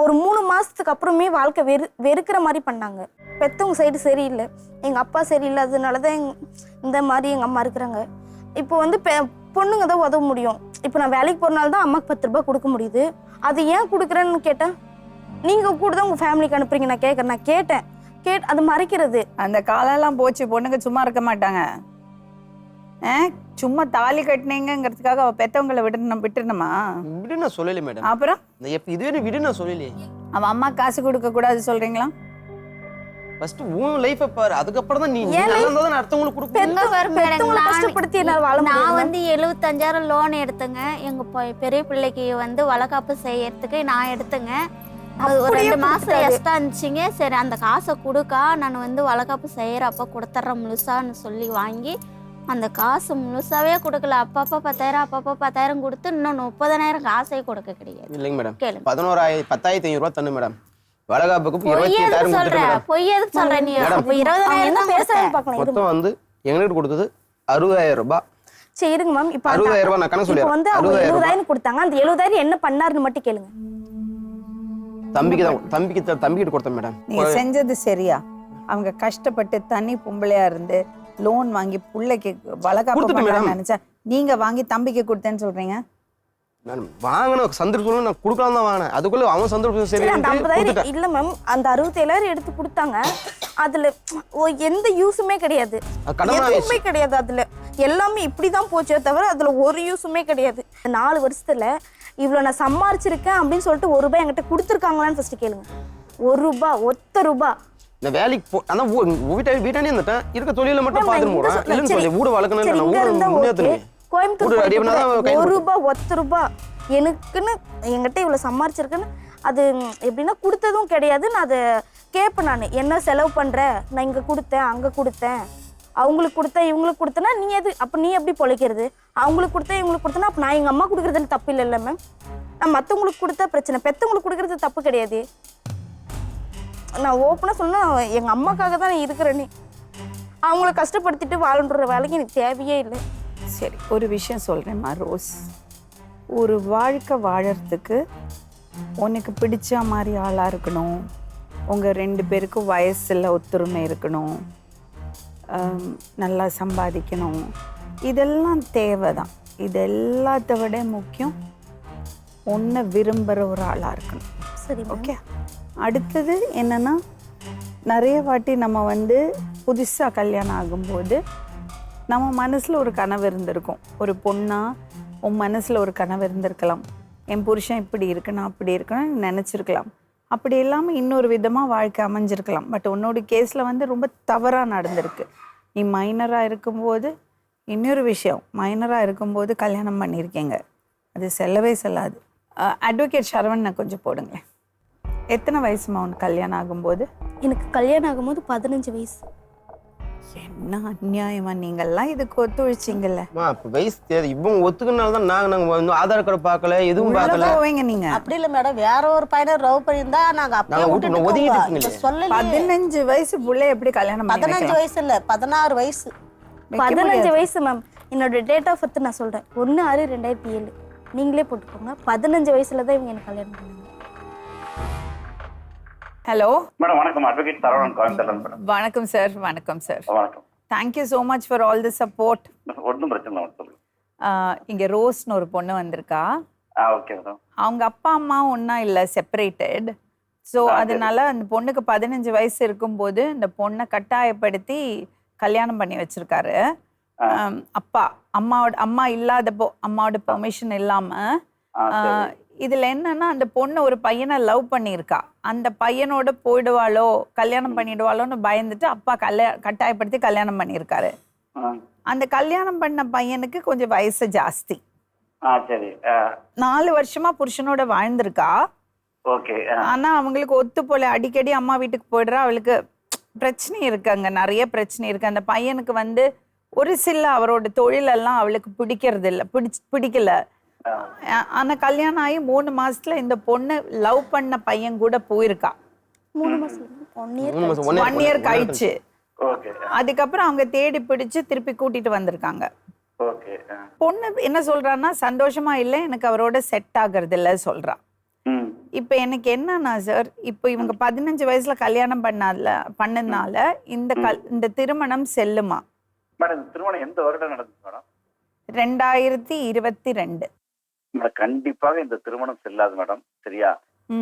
ஒரு 3 மாசத்துக்கு அப்புறமே வாழ்க்கை வெறுக்கிற மாதிரி பண்ணாங்க. பெற்றவங்க சைடு சரியில்லை, எங்கள் அப்பா சரியில்லாததுனால தான் இந்த மாதிரி எங்கள் அம்மா இருக்கிறாங்க. இப்போ வந்து பொண்ணுங்க தான் உதவ முடியும். இப்போ நான் வேலைக்கு போறனால தான் அம்மாக்கு 10 ரூபாய் கொடுக்க முடியுது. அது ஏன் கொடுக்குறேன்னு கேட்டேன். நீங்க கூட தான் உங்க ஃபேமிலிக்கு அனுப்புறீங்க. நான் கேட்டேன் அது மறைக்கிறது. அந்த காலெல்லாம் போச்சு. பொண்ணுங்க சும்மா இருக்க மாட்டாங்க. சும்மா தாலி கட்டினீங்கிறதுக்காக அவ பெத்தவங்களை விட்டுணுமா? விடு நான் சொல்லலையே மேடம். அப்புறம் இதுவே விடு நான் சொல்லலையே. அவ அம்மா காசு கொடுக்க கூடாது சொல்றீங்களா? ஃபர்ஸ்ட் உன் லைஃப பாரு, அதுக்கப்புறம் தான் நீ நல்லா இருந்தா தான் அடுத்தவங்களுக்கு கொடுப்பீங்க. கஷ்டப்படுத்தி என்னால வாழ முடியும். நான் வந்து 75,000 லோன் எடுத்தேங்க. எங்க பெரிய பிள்ளைக்கு வந்து வளகாப்பு செய்யறதுக்கு நான் எடுத்தேங்க. அது ஒரு 2 மாசம் எக்ஸ்ட்ரா இருந்துச்சுங்க. சரி அந்த காசை கொடுக்கா நான் வந்து வளகாப்பு செய்யறப்ப கொடுத்துட்றேன் முழுசான்னு சொல்லி வாங்கி அந்த காசு முழுசாவே கொடுக்கல. அப்பப்போ 10,000 அப்பப்போ 10,000 கொடுத்து இன்னும் 30,000 காசே கொடுக்க கிடையாது. இல்லைங்க மேடம், கேளுங்க. 10,500 ரூபாய் தண்ணு மேடம். வளகாப்புக்கு 28,000 கொடுத்துட்டேன். பொய் எதுக்கு சொல்ற நீ? 20,000 தான் பேசுறேன். மொத்தம் வந்து எங்களுக்கு கொடுத்தது 60,000 ரூபாய். சரி இருங்க மேம். இப்போ 60,000 ரூபாய் நான் கணக்கு சொல்லிடுறேன். வந்து 70,000 கொடுத்தாங்க. அந்த 70,000 என்ன பண்ணாருன்னு மட்டும் கேளுங்க. தம்பிக்கிட்ட கொடுத்தேன் மேடம். நீங்க செஞ்சது சரியா? அவங்க கஷ்டப்பட்டு தனி பொம்பளையா இருந்து லோன் வாங்கி பிள்ளைக்கு வளகாப்பு பண்ணலாம்னு நினைச்சா நீங்க வாங்கி தம்பிக்கு கொடுத்தேன்னு சொல்றீங்க. நான் வாங்கின சந்தர்ப்பம் நான் கொடுக்கலாம் தான் வாங்கினேன். அதுக்குள்ள அவன் சந்தர்ப்பம் சரி இல்ல மேம். அந்த 67,000 எடுத்து கொடுத்தாங்க. அதுல எந்த யூஸுமே கிடையாது. எதுவுமே கிடையாது. அதுல எல்லாமே இப்படிதான் போச்சே தவிர அதுல ஒரு யூஸுமே கிடையாது. 4 வருஷத்துல இவ்வளவு நான் சம்பாரிச்சிருக்கேன் அப்படின்னு சொல்லிட்டு 1 ரூபாய் என்கிட்ட கொடுத்துருக்காங்களான்னு ஃபர்ஸ்ட் கேளுங்க. 1 ரூபாய், ஒத்த ரூபாய். நான் வேலைக்கு அதான் வீட்டானே இருந்துட்டேன். இருக்க தொழில மட்டும் பார்த்துட்டு போறேன். இல்லன்னு சொல்லி ஊட வளர்க்கணும். கோயம்புத்தூர் 1 ரூபாய், ஒத்த ரூபாய் எனக்குன்னு என்கிட்ட இவ்வளவு சம்பாரிச்சிருக்குன்னு அது எப்படின்னா கொடுத்ததும் கிடையாது. நான் அதை கேட்பேன். நான் என்ன செலவு பண்ற, நான் இங்க கொடுத்தேன் அங்க கொடுத்தேன், அவங்களுக்கு கொடுத்தேன் இவங்களுக்கு கொடுத்தேன்னா நீ எது அப்ப நீ எப்படி பொழைக்கிறது? அவங்களுக்கு கொடுத்தேன் இவங்களுக்கு கொடுத்தேன்னா அப்ப நான் எங்க அம்மா கொடுக்கறதுல தப்பு இல்லை மேம். நான் மற்றவங்களுக்கு கொடுத்தா பிரச்சனை, பெற்றவங்களுக்கு கொடுக்கறது தப்பு கிடையாது. நான் ஓப்பனாக சொன்னா எங்கள் அம்மாக்காக தான் நான் இருக்கிறேனே. அவங்கள கஷ்டப்படுத்திட்டு வாழன்ற வேலைக்கு எனக்கு தேவையே இல்லை. சரி, ஒரு விஷயம் சொல்கிறேம்மா ரோஸ். ஒரு வாழ்க்கை வாழறதுக்கு உனக்கு பிடிச்ச மாதிரி ஆளாக இருக்கணும். உங்கள் 2 பேருக்கும் வயசில் ஒத்துரிமை இருக்கணும். நல்லா சம்பாதிக்கணும். இதெல்லாம் தேவை தான். இது எல்லாத்த விட முக்கியம் ஒன்றை விரும்புகிற ஒரு ஆளாக இருக்கணும். சரி, ஓகே. அடுத்தது என்னென்னா, நிறைய வாட்டி நம்ம வந்து புதுசாக கல்யாணம் ஆகும்போது நம்ம மனசில் ஒரு கனவு இருந்திருக்கும். ஒரு பொண்ணாக உன் மனசில் ஒரு கனவு இருந்திருக்கலாம். என் புருஷன் இப்படி இருக்குன்னா அப்படி இருக்குன்னு நினச்சிருக்கலாம். அப்படி இல்லாமல் இன்னொரு விதமாக வாழ்க்கை அமைஞ்சிருக்கலாம். பட் உன்னோட கேஸில் வந்து ரொம்ப தவறாக நடந்திருக்கு. நீ மைனராக இருக்கும்போது, இன்னொரு விஷயம், மைனராக இருக்கும்போது கல்யாணம் பண்ணியிருக்கீங்க. அது செல்லவே செல்லாது. அட்வொகேட் சரவணனை கொஞ்சம் போடுங்களேன். எத்தனை வயசுமா உனக்கு கல்யாணம் ஆகும்போது? எனக்கு கல்யாணம் ஆகும்போது 15 வயசு. என்ன அநியாயமா, நீங்கள்லாம் இதுக்கு ஒத்துழைச்சிங்கல்ல. வயசு தேவை இவங்க ஒத்துக்குனால தான் நாங்க ஆதார் கார்டு பார்க்கல, எதுவும் பார்க்கல. நீங்க அப்படி இல்லை மேடம். வேற ஒரு பையனை லவ் பண்ணியிருந்தா நாங்க அப்படியே சொல்லல. 15 வயசு புள்ளை எப்படி கல்யாணம்? 15 வயசு இல்ல, 16 வயசு. 15 வயசு மேம். என்னோட டேட் ஆஃப் பர்த் நான் சொல்றேன். 1/6/2007. நீங்களே போட்டுக்கோங்க. 15 வயசுல தான் இவங்க எனக்கு கல்யாணம் பண்ணாங்க. ஹலோ மேடம், வணக்கம். அட்வொகேட் சரவணன், கோயம்புத்தூர்ல மேடம். வணக்கம் சார். வணக்கம் சார். வணக்கம். Thank you so much for all the support. ஒன்றும் பிரச்சனை இல்லை. இங்கே ரோஸ்னு ஒரு பொண்ணு வந்திருக்கா. Okay madam. அவங்க அப்பா அம்மா ஒன்றா இல்லை, செப்பரேட்டட். ஸோ அதனால அந்த பொண்ணுக்கு 15 வயசு இருக்கும்போது இந்த பொண்ணை கட்டாயப்படுத்தி கல்யாணம் பண்ணி வச்சிருக்காரு அப்பா. அம்மா இல்லாதப்போ, அம்மாவோட பெர்மிஷன் இல்லாமல். இதுல என்னன்னா, அந்த பொண்ணு ஒரு பையனை லவ் பண்ணியிருக்கா. அந்த பையனோட போயிடுவாளோ, கல்யாணம் பண்ணிடுவாளோன்னு பயந்துட்டு அப்பா கட்டாயப்படுத்தி கல்யாணம் பண்ணியிருக்காரு. அந்த கல்யாணம் பண்ண பையனுக்கு கொஞ்சம் வயசு ஜாஸ்தி. 4 வருஷமா புருஷனோட வாழ்ந்திருக்கா. ஆனா அவங்களுக்கு ஒத்து போல, அடிக்கடி அம்மா வீட்டுக்கு போயிடுறா. அவளுக்கு பிரச்சனை இருக்கு, அங்க நிறைய பிரச்சனை இருக்கு. அந்த பையனுக்கு வந்து ஒரு சில அவரோட தொழிலெல்லாம் அவளுக்கு பிடிக்கிறது இல்லை, பிடிக்கல. ஆனா கல்யாணம் ஆகி 3 மாசத்துல இந்த பொண்ணு லவ் பண்ண பையன் கூட போயிருக்கா. 1 இயர் கழிச்சு. அதுக்கப்புறம் அவங்க தேடி பிடிச்சு திருப்பி கூட்டிட்டு வந்திருக்காங்க. பொண்ணு என்ன சொல்றான்னா, சந்தோஷமா இல்லை, எனக்கு அவரோட செட் ஆகுறது இல்லை சொல்றா. இப்ப எனக்கு என்னன்னா சார், இப்போ இவங்க 15 வயசுல கல்யாணம் பண்ணதுனால இந்த திருமணம் செல்லுமா? திருமணம் எந்த வருடம் நடந்துச்சு மேடம்? 2022. கண்டிப்பாக இந்த திருமணம் செல்லாது மேடம். சரியா?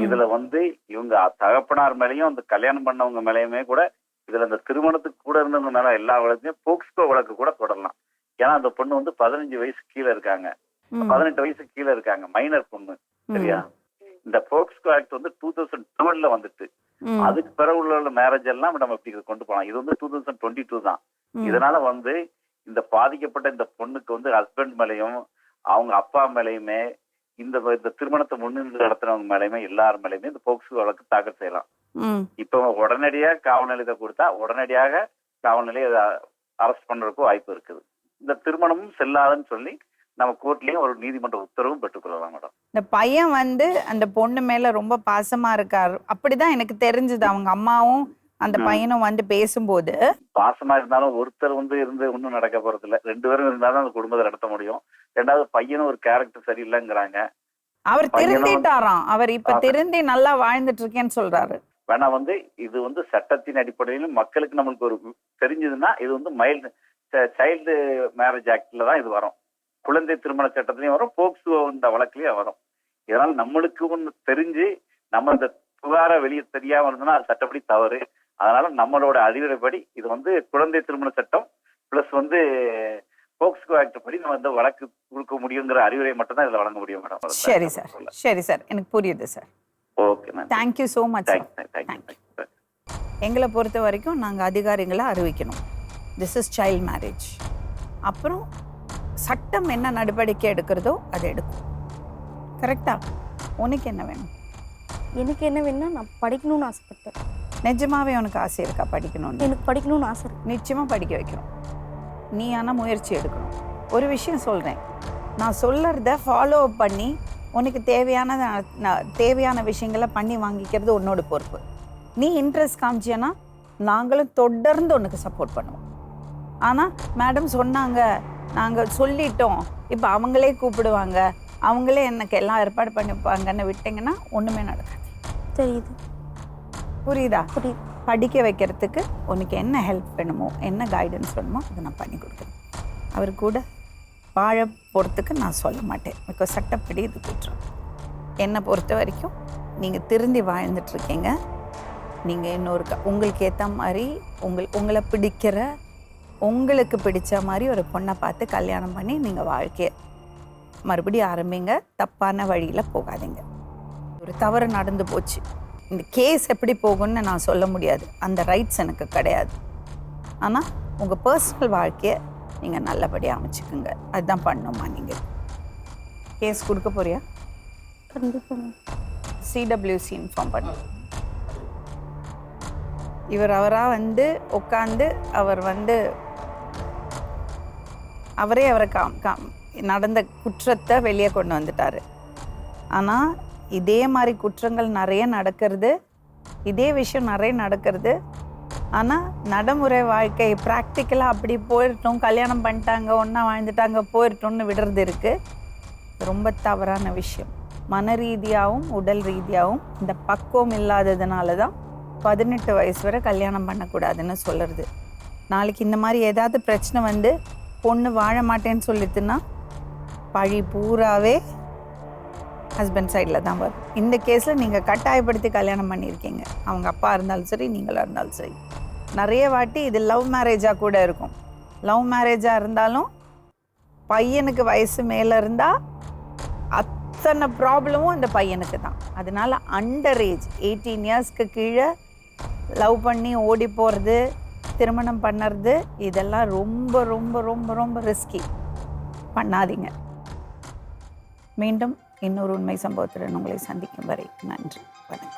இதுல வந்து இவங்க தகப்பனார் மேலயும் அந்த கல்யாணம் பண்ணவங்க மேலயுமே கூட இதுல இந்த திருமணத்துக்கு கூட இருந்தவங்க மேல எல்லா வழக்கையும் போக்ஸ்கோ வழக்கு கூட தொடரலாம். ஏன்னா அந்த பொண்ணு வந்து 15 வயசு கீழே இருக்காங்க, 18 வயசு கீழே இருக்காங்க, மைனர் பொண்ணு. சரியா? இந்த போக்ஸ்கோ ஆக்ட் வந்து 2012 வந்துட்டு அதுக்கு பிறகு உள்ள மேரேஜ் எல்லாம் நம்ம இப்படி கொண்டு போகலாம். இது வந்து 2022 தான். இதனால வந்து இந்த பாதிக்கப்பட்ட இந்த பொண்ணுக்கு வந்து ஹஸ்பண்ட் மேலையும் அவங்க அப்பா மேலையுமே இந்த திருமணத்தை முன்னின்று நடத்துறவங்க மேலையுமே எல்லார் மேலையுமே இந்த போக்ஸ்கோ வழக்கு தாக்கல் செய்யலாம். இப்ப உடனடியாக காவல் நிலையத்தை கொடுத்தா உடனடியாக காவல் நிலையை அரெஸ்ட் பண்றதுக்கு வாய்ப்பு இருக்குது. இந்த திருமணமும் செல்லாதுன்னு சொல்லி நம்ம கோர்ட்லயும் ஒரு நீதிமன்ற உத்தரவும் பெற்றுக்கொள்ளலாம் மேடம். இந்த பையன் வந்து அந்த பொண்ணு மேல ரொம்ப பாசமா இருக்காரு, அப்படிதான் எனக்கு தெரிஞ்சது. அவங்க அம்மாவும் அந்த பையனும் வந்து பேசும்போது பாசமா இருந்தாலும் ஒருத்தர் வந்து இருந்து ஒன்னும் நடக்க போறது இல்ல. 2 பேரும் இருந்தாலும் அந்த குடும்பத்தை நடத்த முடியும். 2வது பையனும் ஒரு கேரக்டர் சரியில்லைங்கிறாங்க. அவர் திருந்திட்டாராம். அவர் இப்ப திருந்தி நல்லா வாழ்ந்துட்டு இருக்கேன்னு சொல்றாரு. வேணா வந்து இது வந்து சட்டத்தின் அடிப்படையிலும் மக்களுக்கு நம்மளுக்கு ஒரு தெரிஞ்சதுன்னா இது வந்து மைல்டு சைல்டு மேரேஜ் ஆக்ட்ல தான் இது வரும். குழந்தை திருமண சட்டத்திலையும் வரும், போக்சோ இந்த வழக்குலயும் வரும். இதனால நம்மளுக்கு ஒண்ணு தெரிஞ்சு நம்ம இந்த புகார வெளியே தெரியாம இருந்தோம்னா அது சட்டப்படி தவறு. அதனால நம்மளோட அறிவுரைப்படி இது வந்து குழந்தை திருமண சட்டம் பிளஸ் வந்து போக்ஸ்கோ ஆக்ட் படி நம்ம இந்த வழக்கு கொடுக்க முடியுங்கிற அறிவுரை மட்டும் தான் இதுல வழங்க முடியும் மேடம். சரி சார், சரி சார், எனக்கு புரியுது sir. Okay ma'am, thank you so much. Thank you. எங்களை பொறுத்த வரைக்கும் நாங்கள் அதிகாரிகளை அறிவிக்கணும், திஸ் இஸ் சைல்ட் மேரேஜ். அப்புறம் சட்டம் என்ன நடவடிக்கை எடுக்கிறதோ அதை எடுக்கும். கரெக்டா? உனக்கு என்ன வேணும்? எனக்கு என்ன வேணும்னா நான் படிக்கணும்னு ஆசைப்பட்டேன். நிஜமாவே உனக்கு ஆசை இருக்கா படிக்கணும்னு? எனக்கு படிக்கணும்னு ஆசை இருக்கு. நிச்சயமாக படிக்க வைக்கணும். நீ ஆனால் முயற்சி எடுக்கணும். ஒரு விஷயம் சொல்கிறேன், நான் சொல்கிறத ஃபாலோ அப் பண்ணி உனக்கு தேவையான விஷயங்களை பண்ணி வாங்கிக்கிறது உன்னோட பொறுப்பு. நீ இன்ட்ரெஸ்ட் காமிச்சியன்னா நாங்களும் தொடர்ந்து உனக்கு சப்போர்ட் பண்ணுவோம். ஆனால் மேடம் சொன்னாங்க, நாங்கள் சொல்லிட்டோம், இப்போ அவங்களே கூப்பிடுவாங்க, அவங்களே எனக்கு எல்லாம் ஏற்பாடு பண்ணிப்பாங்கன்னு விட்டிங்கன்னா ஒன்றுமே நடக்காது. தெரியுது, புரியுதா? புரியுது. படிக்க வைக்கிறதுக்கு உனக்கு என்ன ஹெல்ப் வேணுமோ, என்ன கைடன்ஸ் வேணுமோ அதை நான் பண்ணி கொடுக்குறேன். அவர் கூட வாழ போகிறதுக்கு நான் சொல்ல மாட்டேன், பிகாஸ் சட்டப்படி இது குற்றம். என்னை பொறுத்த வரைக்கும் நீங்கள் திருந்தி வாழ்ந்துட்டுருக்கீங்க. நீங்கள் இன்னொரு உங்களுக்கு ஏற்ற மாதிரி உங்களை பிடிக்கிற, உங்களுக்கு பிடிச்ச மாதிரி ஒரு பொண்ணை பார்த்து கல்யாணம் பண்ணி நீங்கள் வாழ்க்கையை மறுபடியும் ஆரம்பிங்க. தப்பான வழியில் போகாதீங்க. ஒரு தவறு நடந்து போச்சு, இந்த கேஸ் எப்படி போகும்னு நான் சொல்ல முடியாது, அந்த ரைட்ஸ் எனக்கு கிடையாது. ஆனால் உங்கள் பர்சனல் வாழ்க்கையை நீங்கள் நல்லபடியாக அமைச்சுக்குங்க. அதுதான் பண்ணணுமா? நீங்கள் கேஸ் கொடுக்க போறியா? கண்டிப்பாக. சிடபிள்யூசி இன்ஃபார்ம் பண்ணு. இவர் அவராக வந்து உட்காந்து அவரே அவரை நடந்த குற்றத்தை வெளியே கொண்டு வந்துட்டார். ஆனால் இதே மாதிரி குற்றங்கள் நிறைய நடக்கிறது, இதே விஷயம் நிறைய நடக்கிறது. ஆனால் நடைமுறை வாழ்க்கை ப்ராக்டிக்கலாக அப்படி போயிட்டோம், கல்யாணம் பண்ணிட்டாங்க, ஒன்றா வாழ்ந்துட்டாங்க, போயிட்டோம்னு விடுறது இருக்குது. ரொம்ப தவறான விஷயம். மன ரீதியாகவும் உடல் ரீதியாகவும் இந்த பக்குவம் இல்லாததுனால தான் 18 வயசு வரை கல்யாணம் பண்ணக்கூடாதுன்னு சொல்லுறது. நாளைக்கு இந்த மாதிரி ஏதாவது பிரச்சனை வந்து பொண்ணு வாழ மாட்டேன்னு சொல்லிட்டுன்னா பழி பூராவே ஹஸ்பண்ட் சைடில் தான் வரும். இந்த கேஸில் நீங்கள் கட்டாயப்படுத்தி கல்யாணம் பண்ணியிருக்கீங்க, அவங்க அப்பா இருந்தாலும் சரி, நீங்களாக இருந்தாலும் சரி. நிறைய வாட்டி இது லவ் மேரேஜாக கூட இருக்கும். லவ் மேரேஜாக இருந்தாலும் பையனுக்கு வயசு மேலே இருந்தால் அத்தனை ப்ராப்ளமும் அந்த பையனுக்கு தான். அதனால அண்டர் ஏஜ் 18 இயர்ஸ்க்கு கீழே லவ் பண்ணி ஓடி போகிறது, திருமணம் பண்ணுறது, இதெல்லாம் ரொம்ப ரொம்ப ரொம்ப ரொம்ப ரிஸ்கி. பண்ணாதீங்க. மீண்டும் இன்னொரு உண்மை சம்பவத்துடன் உங்களை சந்திக்கும் வரை நன்றி, வணக்கம்.